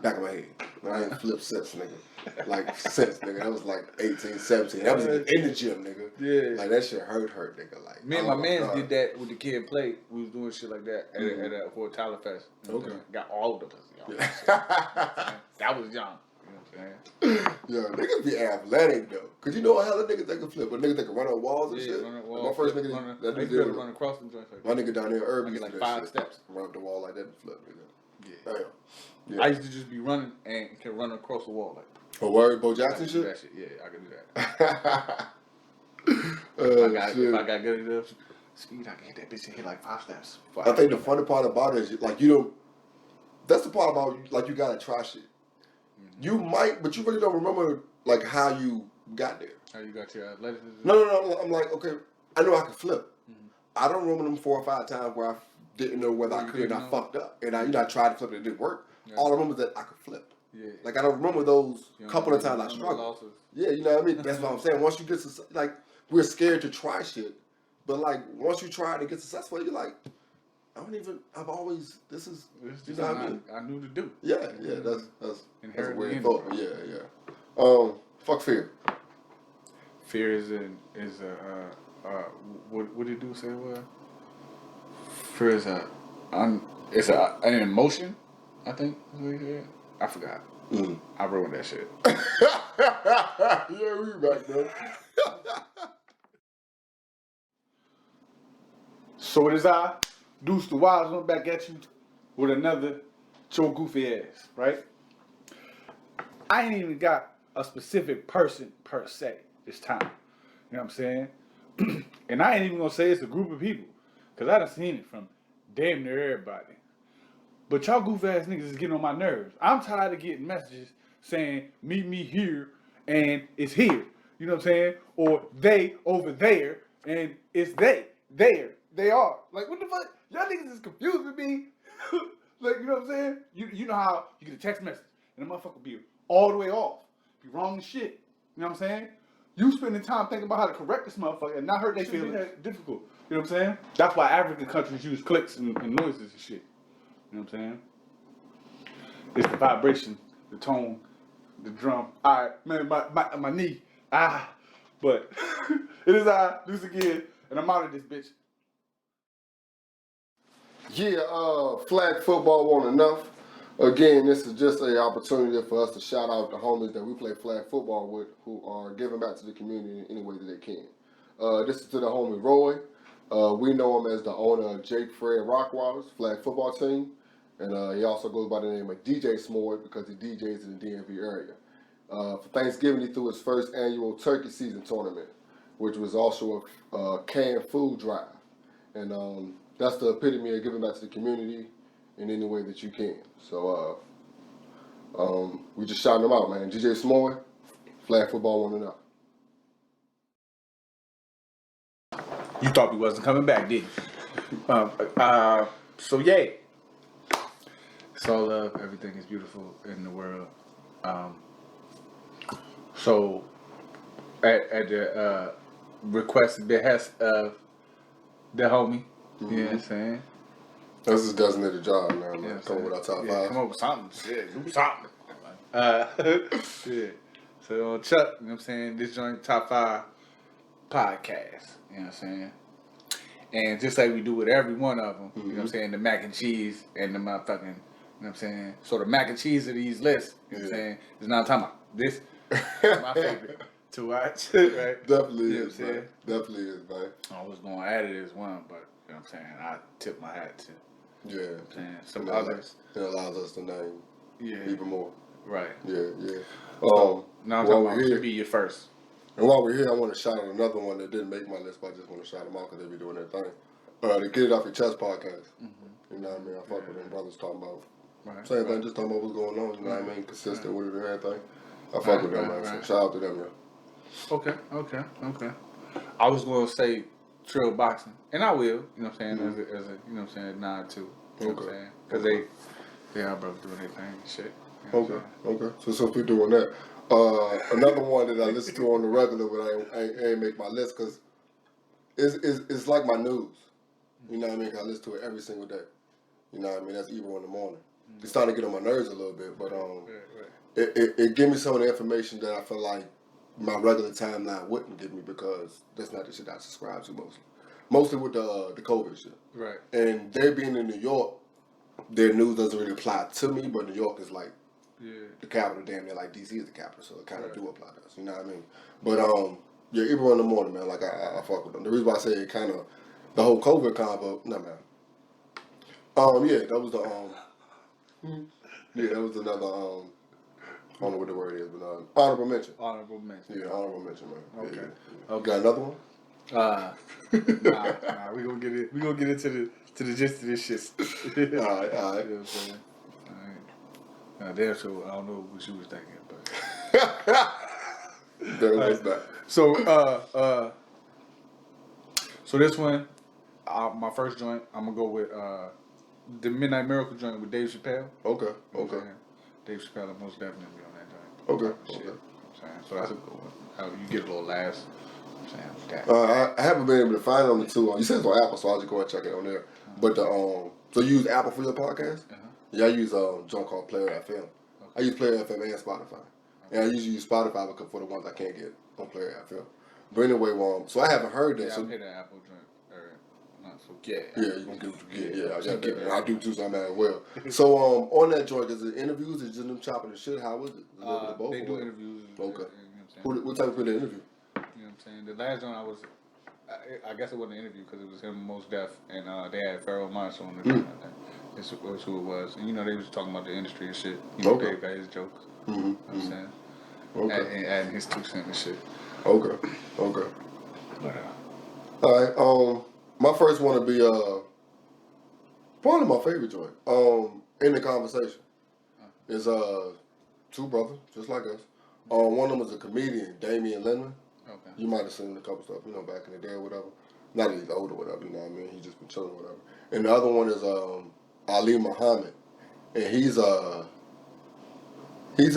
back of my head. I ain't flipped since, nigga. Like since, nigga. That was like 18, 17. That was in the gym, nigga. Yeah. Like that shit hurt, nigga. Like me and my man did that with the kid play. We was doing shit like that at for Tyler Fest. Okay. Got all of the pussy. Yeah. That was young. Yeah, niggas be athletic though, cause you know a hell of niggas that can flip, but niggas that can run on walls and shit. My first nigga that did run across them joints. My nigga down there, Irving, like 5 steps, run up the wall like that and flip, nigga. Yeah. Damn. Yeah. I used to just be running and can run across the wall like. Oh, word, Bo Jackson shit. That shit. Yeah, I can do that. If I got good enough speed, I can hit that bitch and hit like 5 steps. I think the funny part about it is like you don't. That's the part about like you gotta try shit. You might, but you really don't remember like how you got there. How you got your athleticism? No. I'm like, okay, I know I can flip. I don't remember them 4 or 5 times where I didn't know whether I could and I fucked up. And I tried to flip and it didn't work. Yeah. All I remember is that I could flip. Yeah. Like, I don't remember those couple of times I struggled. Yeah, you know what I mean? That's what I'm saying. Once you get, like, we're scared to try shit. But, like, once you try it and get successful, you're like, this is you know what I mean? I knew to do. Yeah, that's a weird thought. Yeah. Fuck fear. Fear is what did you say it was? Fear is an emotion, I think is what he said. I forgot. I wrote that shit. Yeah, we back there. So it is I, Deuce the Wise, I'm back at you with another your goofy ass, right? I ain't even got a specific person per se this time. You know what I'm saying? And I ain't even gonna say it's a group of people, cause I done seen it from damn near everybody. But y'all goof ass niggas is getting on my nerves. I'm tired of getting messages saying meet me here and it's here. You know what I'm saying? Or they over there and it's they there. They are. Like, what the fuck? Y'all niggas is confused with me. Like, you know what I'm saying? You know how you get a text message and the motherfucker be all the way off. Be wrong as shit. You know what I'm saying? You spending time thinking about how to correct this motherfucker and not hurt they feelings. That difficult. You know what I'm saying? That's why African countries use clicks and noises and shit. You know what I'm saying? It's the vibration, the tone, the drum. Alright, man, my knee. But it is I, Deuce again, and I'm out of this bitch. Yeah, flag football won't enough. Again, this is just an opportunity for us to shout out the homies that we play flag football with who are giving back to the community in any way that they can. This is to the homie Roy. We know him as the owner of Jake Fred Rockwall's flag football team. And he also goes by the name of DJ S'more because he DJs in the DMV area. For Thanksgiving, he threw his first annual turkey season tournament, which was also a canned food drive. And that's the epitome of giving back to the community in any way that you can. So we just shouting him out, man. DJ S'more, flag football won't enough. You thought we wasn't coming back, didn't you? So yay. It's all love. Everything is beautiful in the world. So at the request and behest of the homie, you know what I'm saying? That's his designated job, man. Yeah, come up with our top 5. Come up with something. Shit, do something. Yeah. So Chuck, you know what I'm saying? This joint top 5 podcast. You know what I'm saying? And just like we do with every one of them, you know what I'm saying? The mac and cheese and the motherfucking, you know what I'm saying? So the mac and cheese of these lists, you know what I'm saying? Is not talking about this. My favorite to watch, right? Definitely is, man. Definitely is, man. I was going to add it as one, but you know what I'm saying? I tip my hat to. Yeah. You know what I'm saying? Some others. It allows us to name even more. Right. Yeah. So, now I'm talking about to be your first. And while we're here, I want to shout out another one that didn't make my list, but I just want to shout them out because they be doing their thing. The Get It Off Your Chest podcast. Mm-hmm. You know what I mean? I fuck with them brothers talking about same thing, just talking about what's going on. You know what I mean? Consistent with it and everything. I fuck with them, man. So shout out to them, yo. Okay. I was going to say trail boxing, and I will. You know what I'm saying? As a you know what I'm saying, nod too. You know what I'm saying? Because they are both doing their thing and shit. You know Okay. So since we're doing that. Another one that I listen to on the regular, but I ain't make my list because it's like my news. You know what I mean? I listen to it every single day. You know what I mean? That's Ebro in the morning. It's starting to get on my nerves a little bit, but it gives me some of the information that I feel like my regular timeline wouldn't give me because that's not the shit I subscribe to mostly. Mostly with the COVID shit. Right. And they being in New York, their news doesn't really apply to me, but New York is like the capital, damn near like DC is the capital, so it kind of do apply to us. You know what I mean? But Ebro in the morning, man. Like I fuck with them. The reason why I say it kind of the whole COVID combo, man. That was that was another I don't know what the word is, but honorable mention. Honorable mention. Yeah, honorable mention, man. Okay. Okay. Got another one? Nah, we gonna get into the gist of this shit. All right. You know what I'm saying? All right. There, so I don't know what she was thinking, but. There was that. So, so this one, my first joint, I'm gonna go with the Midnight Miracle joint with Dave Chappelle. Okay. Okay. Dave Chappelle will most definitely be on that joint. Okay. Shit, you know what I'm saying? So that's a good one. How you get a little laughs. You know what I'm saying? I haven't been able to find it on the two. You said it's on Apple, so I'll just go and check it on there. But the so you use Apple for your podcast? Yeah, I use joint called Player FM. I use Player FM and Spotify. And I usually use Spotify because for the ones I can't get on Player FM. But anyway, so I haven't heard that. Yeah, so I pay the Apple joint. So yeah, you can get what you get. Yeah, I got that. And I do too, so I'm at it well. So on that joint, is it interviews? Is it just them chopping the shit? How is it? A little bit of both, they do interviews. Okay. You know what I'm saying? What type of interview? You know what I'm saying? The last one I guess it wasn't an interview because it was him, Most Def, and they had Pharoah Monster on the joint. I think that's who it was. And they was talking about the industry and shit. Dave got his jokes. You know what I'm saying? Okay. And adding his 2 cents and shit. Okay. But, all right. My first one would be probably my favorite joint. In the conversation is 2 brothers just like us. One of them is a comedian, Damian Lindman. Okay. You might have seen a couple stuff, back in the day or whatever. Not that he's old or whatever, you know what I mean? He's just been chilling or whatever. And the other one is Ali Muhammad, and he's in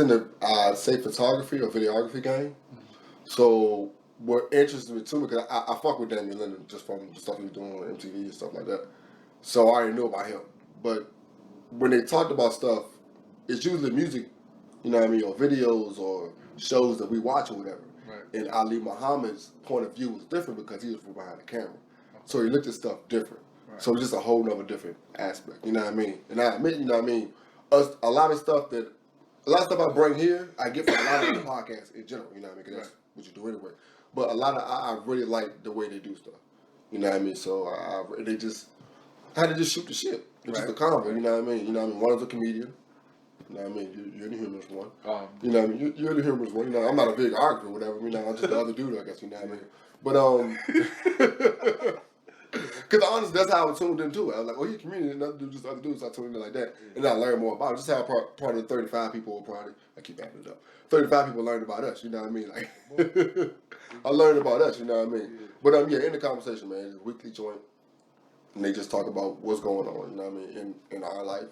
the say photography or videography game. So what interests me too, because I fuck with Damian Lindman just from the stuff he was doing on MTV and stuff like that. So I already knew about him. But when they talked about stuff, it's usually music, or videos or shows that we watch or whatever. Right. And Ali Muhammad's point of view was different because he was from behind the camera. So he looked at stuff different. Right. So it's just a whole nother different aspect, you know what I mean? And I admit, a lot of stuff I bring here, I get from a lot of the podcasts in general, you know what I mean? Because that's what you do anyway. But a lot of, I really like the way they do stuff, you know what I mean? So they just had to just shoot the shit. It's just a combo, you know what I mean? One is a comedian. You know what I mean? You're the humorous one. You know what I mean? You're the humorous one. I'm not a big arguer or whatever. I'm just the other dude, I guess, you know what I mean? But, because honestly, that's how I was tuned in too. I was like, oh, you're a comedian, another dude, just other dudes. So I tuned in like that. And I learned more about it. Just how part of the 35 people will probably, I keep adding it up. 35 people learned about us, you know what I mean? Like, I learned about us, you know what I mean? But, in the conversation, man, it's a weekly joint. And they just talk about what's going on, you know what I mean, in our life.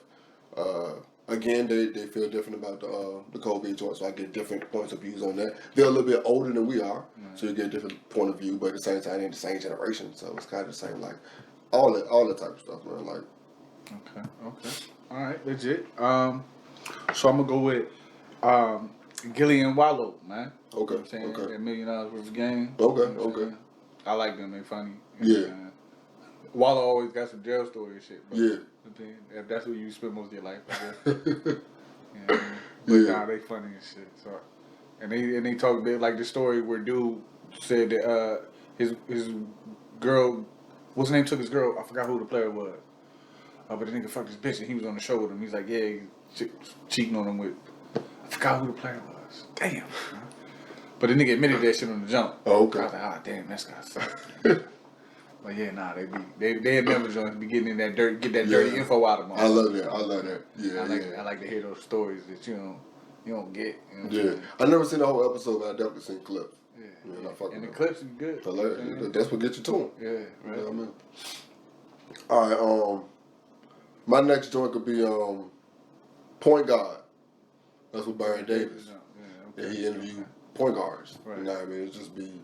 Again, they feel different about the COVID joint, so I get different points of views on that. They're a little bit older than we are, so you get a different point of view, but at the same time, they're the same generation, so it's kind of the same, like, all that type of stuff, man, like. Okay. All right, legit. So I'm going to go with Gillian Wallow, man. Okay, You know what I'm saying? okay. That $1 million worth of game. Okay, You know what I'm okay. saying? I like them, they funny. Yeah. Wallow always got some jail story and shit, bro. Yeah. If that's where you spend most of your life, I guess. But nah, they funny and shit. So, and they talk a bit like the story where dude said that his girl, what's his name, took his girl. I forgot who the player was. But the nigga fucked his bitch and he was on the show with him. He's like, yeah, he cheating on him with. I forgot who the player was. Damn. But the nigga admitted that shit on the jump. Oh, okay. I was like, damn, that's guy sucks. But yeah, nah, they never joints be getting in that dirt, get that dirty info out of them. I love that. Yeah, I like to hear those stories that you don't get. I never seen the whole episode, but I definitely seen clips. And the clips are good. Hilarious. That's what gets you to them. Yeah, right. You know what I mean? All right. My next joint could be point guard. That's what Byron Davis. Yeah, he interviewed point guards. Right. You know what I mean? It just be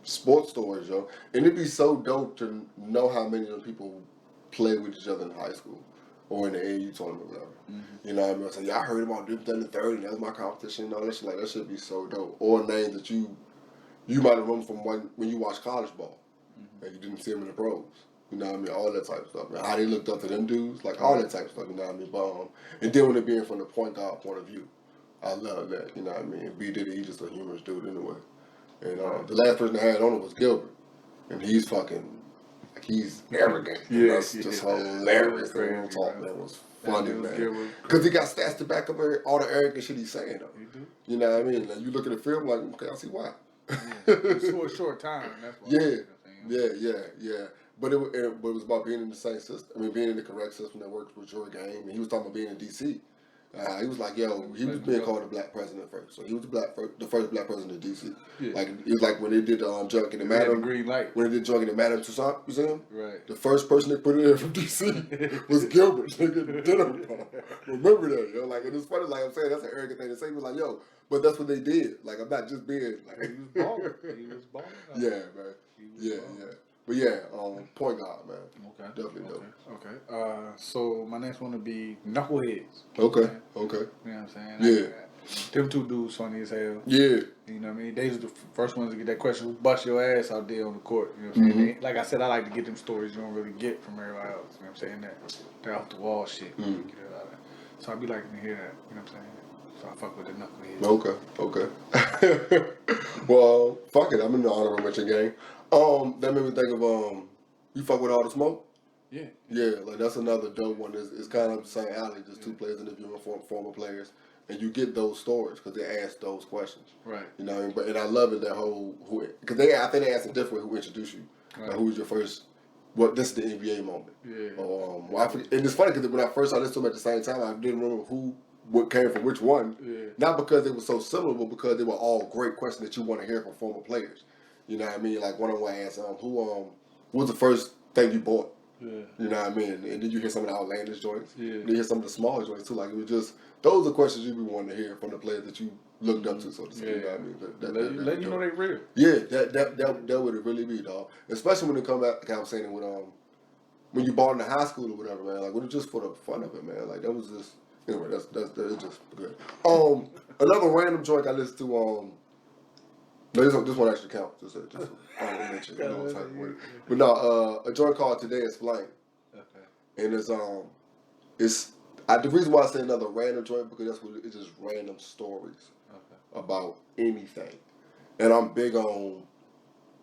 sports stories, yo. And it'd be so dope to know how many of them people played with each other in high school or in the AAU tournament or whatever. Mm-hmm. You know what I mean? So, I heard about this, done the 30, and that was my competition and all that shit. Like, that should be so dope. Or names that you might have remember from when you watched college ball and you didn't see them in the pros. You know what I mean? All that type of stuff. Man. How they looked up to them dudes, like all that type of stuff, you know what I mean? But, and then when it being from the point guard point of view, I love that, you know what I mean? B Diddy, he's just a humorous dude anyway. And the last person I had on it was Gilbert. And he's he's arrogant. Yeah, that's just hilarious. The real talk, man, was funny, man. Because he got stats to back up all the arrogant shit he's saying, though. He do. You know what I mean? Like, you look at the film, like, okay, I see why. It's for a short time, that's why. Yeah. Yeah. But it was about being in the same system. I mean, being in the correct system that works with your game. And he was talking about being in D.C. He was like, he was being called the black president first. So he was the first black president of D.C. Yeah. Like, it was like when they did the Junk in the Madam. Green light. When they did Junk in the Madam Tussauds Museum. Right. The first person they put in there from D.C. was Gilbert. They did Remember that, yo. Like, and it's funny, like I'm saying, that's an arrogant thing to say. He was like, but that's what they did. Like, I'm not just being like. He was balling. He was balling. Yeah, man. Yeah. But yeah, point guard, man. Okay. Definitely dope. Okay. So my next one would be Knuckleheads. Okay. You know what I'm saying? Yeah. Them two dudes funny as hell. Yeah. You know what I mean? They was the first ones to get that question, who bust your ass out there on the court. You know what I'm saying? Like I said, I like to get them stories you don't really get from everybody else. You know what I'm saying? That off the wall shit. Get it out of that. So I'd be liking to hear that. You know what I'm saying? So I fuck with the Knuckleheads. Okay. Well, fuck it. I'm in the honorable mention game. That made me think of you fuck with All the Smoke? Yeah. Yeah, like that's another dope one. It's kind of the same alley, just two players interviewing former players, and you get those stories because they ask those questions. Right. You know what I mean? And I love it that whole because I think they asked a different way who introduced you. Right. Like, who was your first? This is the NBA moment. Yeah. And it's funny because when I first saw this to them at the same time, I didn't remember what came from which one. Yeah. Not because they were so similar, but because they were all great questions that you want to hear from former players. You know what I mean? Like one of them asked, what was the first thing you bought? Yeah. You know what I mean? And then you hear some of the outlandish joints. Yeah. And you hear some of the smaller joints too. Like it was just those are questions you be wanting to hear from the players that you looked up to, so to say. Yeah. You know what I mean? Let you know they real. Yeah, that would it really be, dog. Especially when it come back, like I was saying, with when you bought in high school or whatever, man. Like, it was just for the fun of it, man. Like that was just anyway. That's just good. Another random joint I listened to. No, this one actually counts. Just honorable mention. But no, a joint called Today is Flame. Okay. And it's the reason why I say another random joint because that's what it's just random stories about anything, and I'm big on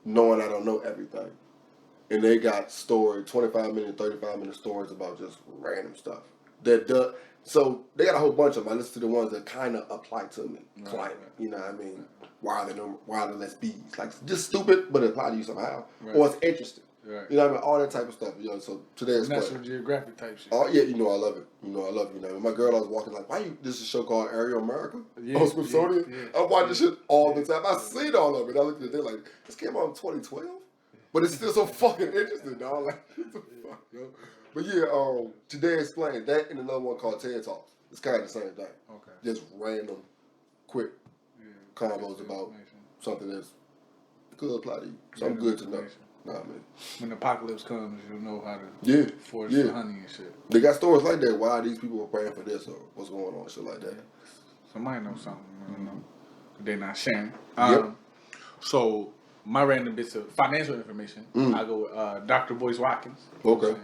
knowing I don't know everything. And they got 25-minute, 35-minute stories about just random stuff. So they got a whole bunch of them. I listen to the ones that kind of apply to me. Climate, you know what I mean? Why are there less bees? Like, just stupid, but it apply to you somehow. Right. Or it's interesting. Right. You know what I mean? All that type of stuff. So today is National Geographic type shit. Oh, yeah, I love it. I love it. My girl, I was walking like, this is a show called Aerial America on Smithsonian. Yeah. I watch this shit all the time. I seen all of it. I looked at it, like, this came out in 2012? But it's still so fucking interesting, dog. Like, what the fuck, yo? But yeah, Today Explained, that and another one called TED Talks. It's kind of the same thing. Okay. Just random, quick combos about something that's could apply to you. Something good to know. Nah, man. When the apocalypse comes, you'll know how to force the honey and shit. They got stories like that. Why these people were praying for this or what's going on, shit like that. Somebody knows something. I don't know. They're not sharing. So my random bits of financial information, I go with Dr. Boyce Watkins. Okay.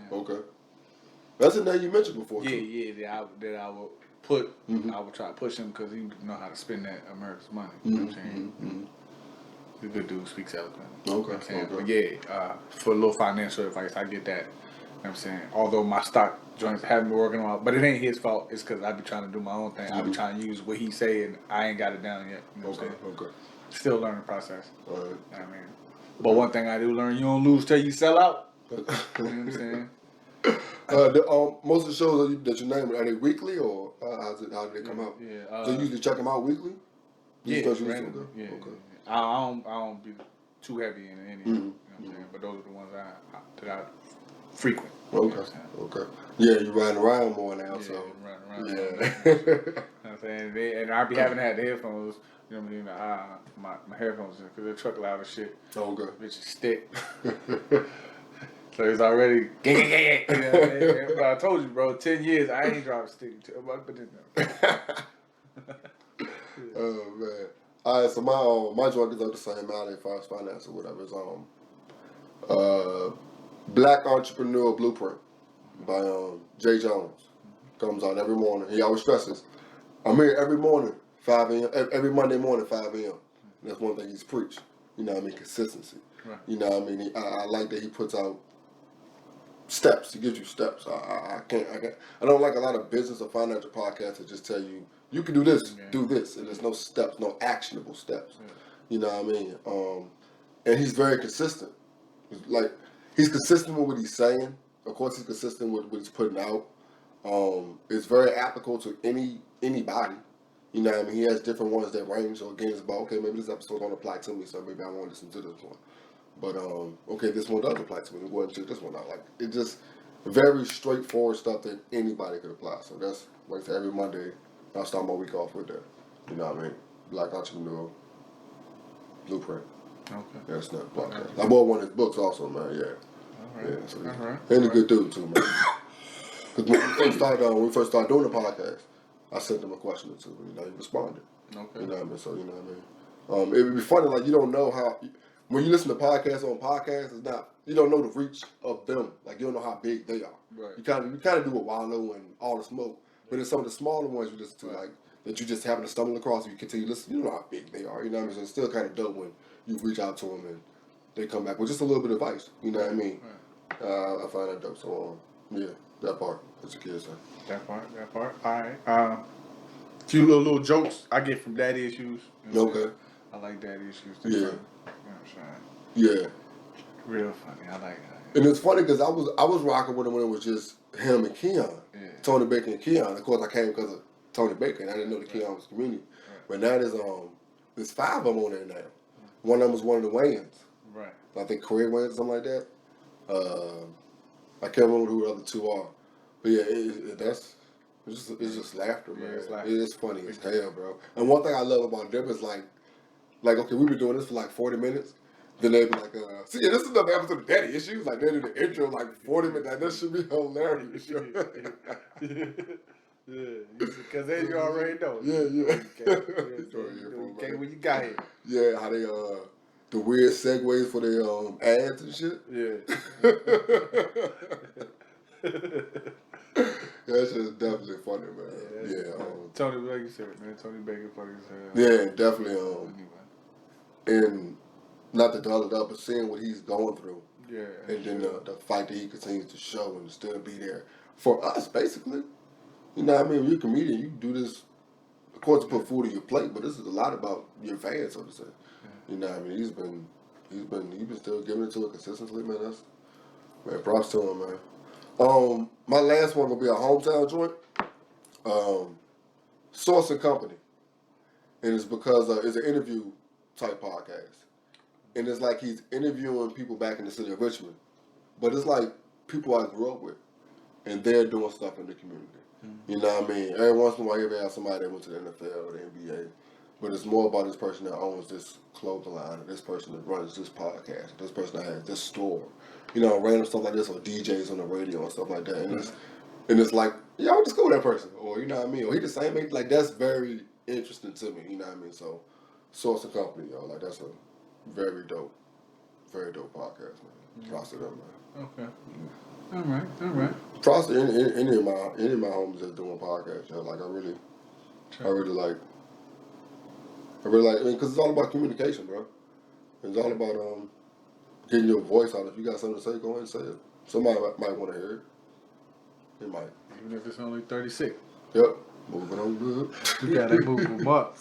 That's a name you mentioned before. That I would put. I would try to push him because he know how to spend that America's money. You know what I'm saying? He's a good dude, speaks eloquent. Okay. But yeah, for a little financial advice, I get that. You know what I'm saying? Although my stock joints haven't been working out, but it ain't his fault. It's because I be trying to do my own thing. I be trying to use what he say, and I ain't got it down yet. You know what I'm saying? Okay. Still learning process. All right. You know what I mean? But one thing I do learn, you don't lose till you sell out. You know what I'm saying? Most of the shows that you name, are they weekly or how do they come out? Yeah. So you usually check them out weekly? Randomly. Yeah. Okay. I don't be too heavy in any. You know what I'm saying? But those are the ones that I frequent. Okay. You know okay. Yeah, you riding around more now, so. Riding around. Yeah. You know what I'm saying? And I be having had the headphones. You know what I mean? My headphones, because the truck loud as shit. Okay. Bitch is stick. So it's already gang. You know what I mean? But I told you, bro, 10 years, I ain't driving stick. Oh, man. All right, so my joint is up the same alley as far as finance or whatever. It's Black Entrepreneur Blueprint by Jay Jones. Comes out every morning. He always stresses. I'm here every morning, 5 a.m. Every Monday morning, 5 a.m. That's one thing he's preached. You know what I mean? Consistency. Right. You know what I mean? I like that he puts out steps. He gives you steps. I don't like a lot of business or financial podcasts that just tell you, you can do this, do this. And there's no steps, no actionable steps. Yeah. You know what I mean? And he's very consistent. Like, he's consistent with what he's saying. Of course, he's consistent with what he's putting out. It's very applicable to anybody. You know what I mean? He has different ones that range. So again, it's about, okay, maybe this episode don't apply to me, so maybe I won't listen to this one. But okay, this one does apply to me. We'll go ahead and check this one out. Like, it just very straightforward stuff that anybody could apply. So that's like I said, every Monday I start my week off with that. You know what I mean? Black Entrepreneur Blueprint. Okay. That's not podcast. I bought one of his books also, man. Yeah. All right. Yeah. So All right. and a good dude too, man. Because when we first started doing the podcast, I sent him a question or two. You know, he responded. Okay. You know what I mean? So you know what I mean. It would be funny, like you don't know how when you listen to podcasts on podcasts, it's not you don't know the reach of them. Like you don't know how big they are. Right. You kind of do what Wallow and All the Smoke, but it's some of the smaller ones you listen to, like that you just happen to stumble across. And you continue to listen. You don't know how big they are. You know what I mean? So it's still kind of dope when you reach out to them and they come back with just a little bit of advice. You know what I mean? Right. I find that dope. So yeah, that part. That's a kid son. That part. All right. Few little jokes I get from daddy issues. You know Okay. I like daddy issues. Yeah. You know what I'm saying? Yeah. Real funny. I like that. And it's funny because I was rocking with him when it was just him and Keon, Tony Baker and Keon. Of course, I came because of Tony Baker, and I didn't know the Keon was community. Right. But now there's 5 of them on there now. One of them was one of the Wayans. Right. I think Craig Wayans or something like that. I can't remember who the other 2 are. But yeah, it's just laughter, man. Yeah, it's laughter. It's funny as hell, bro. And one thing I love about them is like okay, we've been doing this for like 40 minutes. Then they'd be like, see, this is another episode of Daddy Issues. Like, they do the intro like 40 minutes. Like, that should be hilarious. Yeah, because then you already know. Yeah. Okay, when you got here. Yeah, how they, the weird segues for their ads and shit. Yeah. That's just definitely funny, man. Yeah. Tony, like you said, man, Tony Baker funny as hell. Yeah, definitely. And not to doll it up, but seeing what he's going through. Yeah. And then the fight that he continues to show and still be there for us, basically. You know what I mean? When you're a comedian, you do this, of course, to put food on your plate, but this is a lot about your fans, so to say. Yeah. You know what I mean? He's been still giving it to it consistently, man. Man, props to him, man. My last one will be a hometown joint. Source and Company. And it's because it's an interview type podcast. And it's like he's interviewing people back in the city of Richmond. But it's like people I grew up with. And they're doing stuff in the community. Mm-hmm. You know what I mean? Every once in a while you ever have somebody that went to the NFL or the NBA. But it's more about this person that owns this clothing line, or this person that runs this podcast, or this person that has this store. You know, random stuff like this, or DJs on the radio and stuff like that. And it's like, yeah, I went to school with that person. Or, you know what I mean? Or he the same age. Like, that's very interesting to me. You know what I mean? So, Source and Company, y'all. Like, that's a very dope podcast, man. Props to them, man. Okay. All right. Props to any of my homies that's doing podcasts, yo. Like, I really like, because it's all about communication, bro. It's all about getting your voice out. If you got something to say, go ahead and say it. Somebody might want to hear it. They might. Even if it's only 36. Yep. Moving on good. We gotta move them up.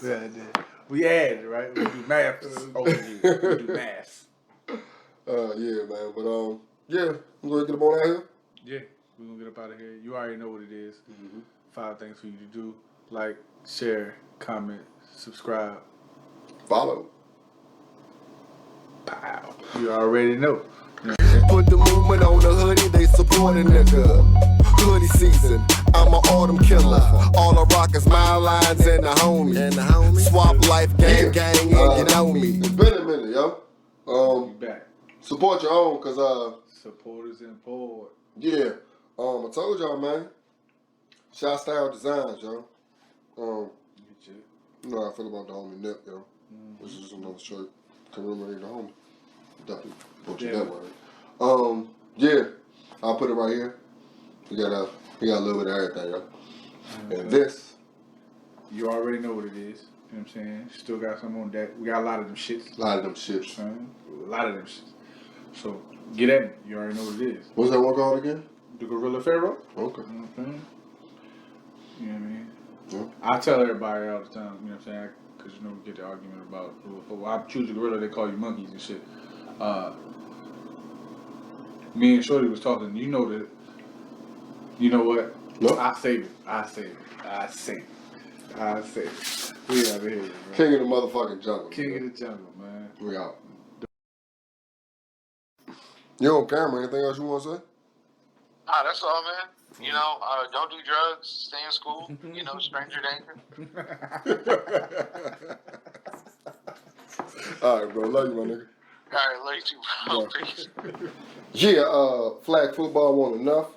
We add, right? We do math over here. We do math. Yeah, man. But yeah, I'm gonna get them on out here. Yeah, we're gonna get up out of here. You already know what it is. Mm-hmm. 5 things for you to do: like, share, comment, subscribe, follow. Pow. You already know. Put the movement on the hoodie, they support a nigga. Hoodie season, I'm an autumn killer. All I rock is my lines and the homie. Swap life, gang, and you know me. It's been a minute, yo. We back. Support your own, cause supporters important. Yeah. I told y'all, man. Shot Style Designs, yo. You know how I feel about the homie Nip, yo. Mm-hmm. Which is another shirt. Commemorating the homie. Definitely bought you that one. Yeah. I'll put it right here. We got a little bit of everything, yo. And this. You already know what it is. You know what I'm saying? Still got some on deck. We got a lot of them shits. A lot of them shits. A lot of them shits. So, get at me. You already know what it is. What's that one called again? The Gorilla Pharaoh. Okay. You know what I'm saying? You know what I mean? Yeah. I tell everybody all the time, you know what I'm saying? Because, you know, we get the argument about, well, I choose a gorilla, they call you monkeys and shit. Me and Shorty was talking. You know that. You know what? No. I save it. We out of here, man. King of the motherfucking jungle. King of the jungle, man. We out. You on camera? Anything else you want to say? Nah, that's all, man. You know, don't do drugs. Stay in school. You know, stranger danger. All right, bro. Love you, my nigga. All right, love you too, bro. Peace. Yeah, flag football won enough.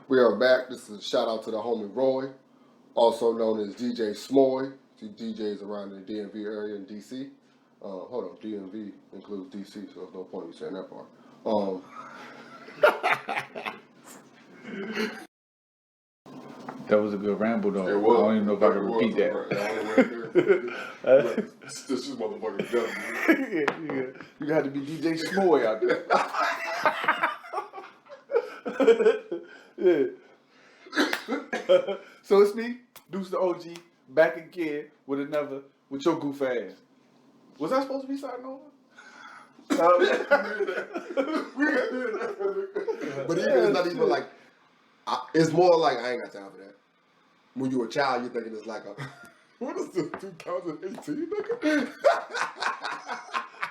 We are back. This is a shout out to the homie Roy, also known as DJ Smoy. He DJs around the DMV area in DC. Hold on, DMV includes DC, so there's no point in saying that part. That was a good ramble, though. It was. I don't even know if I can repeat that. This is motherfucking dumb. Yeah. You got to be DJ Smoy out there. Yeah. So it's me, Deuce the OG, back again with your goof ass. Was I supposed to be starting over? But even it's not even like, it's more like I ain't got time for that. When you're a child, you're thinking it's like a, what is this, 2018, nigga?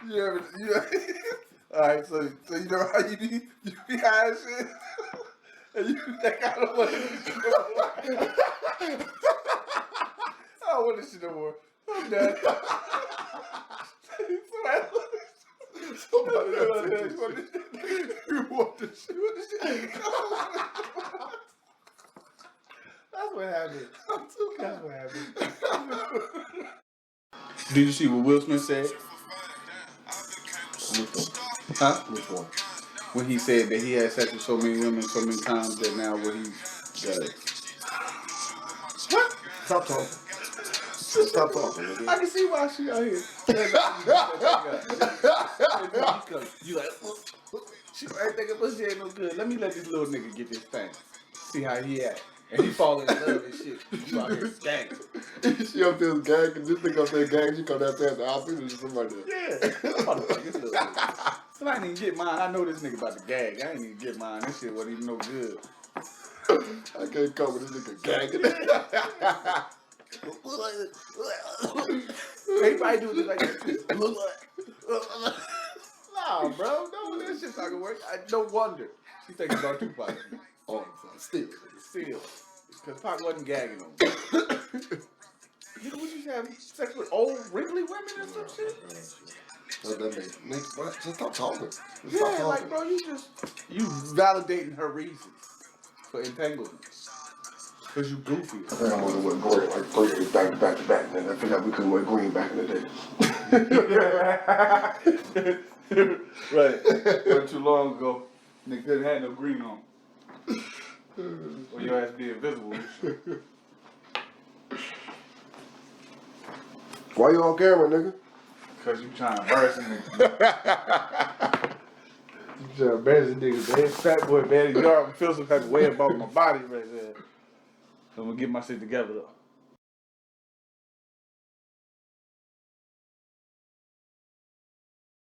Yeah. Alright, so you know how you be high and shit? And you that kind of money. I don't want this shit no more. I'm done. Somebody else You want this shit? That's what happened. That's what happened. Did you see what Will Smith said? Huh? Which one? When he said that he had sex with so many women so many times that now what he does. What? Stop talking. Stop talking, nigga. I can see why she out here. You like, she ain't thinking pussy ain't no good. Let me let this little nigga get this thing. See how he act. And he fall in love and shit. You out here gang. She up there gang, and this nigga up there gang, she come downstairs and I'll see this somebody there. Yeah. I'm about to fuck this little nigga. So I ain't even get mine. I know this nigga about to gag. I ain't even get mine. This shit wasn't even no good. I can't come with this nigga gagging. Everybody do this like this. Nah, bro. No, that shit's not gonna work. No wonder. She thinking about Tupac. Oh, still. Because Pac wasn't gagging on me. Nigga, what you have sex with old, wrinkly women or some shit? So that makes what? Just stop talking. Yeah, like, bro, you validating her reasons for entanglement. Because you goofy. I think I'm gonna wear green like 3 days back to back, and I figured out we couldn't wear green back in the day. Right. Not too long ago, nigga couldn't have no green on. Or your ass be invisible and shit. Why you on camera, nigga? Because you trying to embarrass a nigga. You trying to embarrass a nigga, man. Fat boy, man. You already feel some type of way about my body right there. I'm going to get my shit together, though.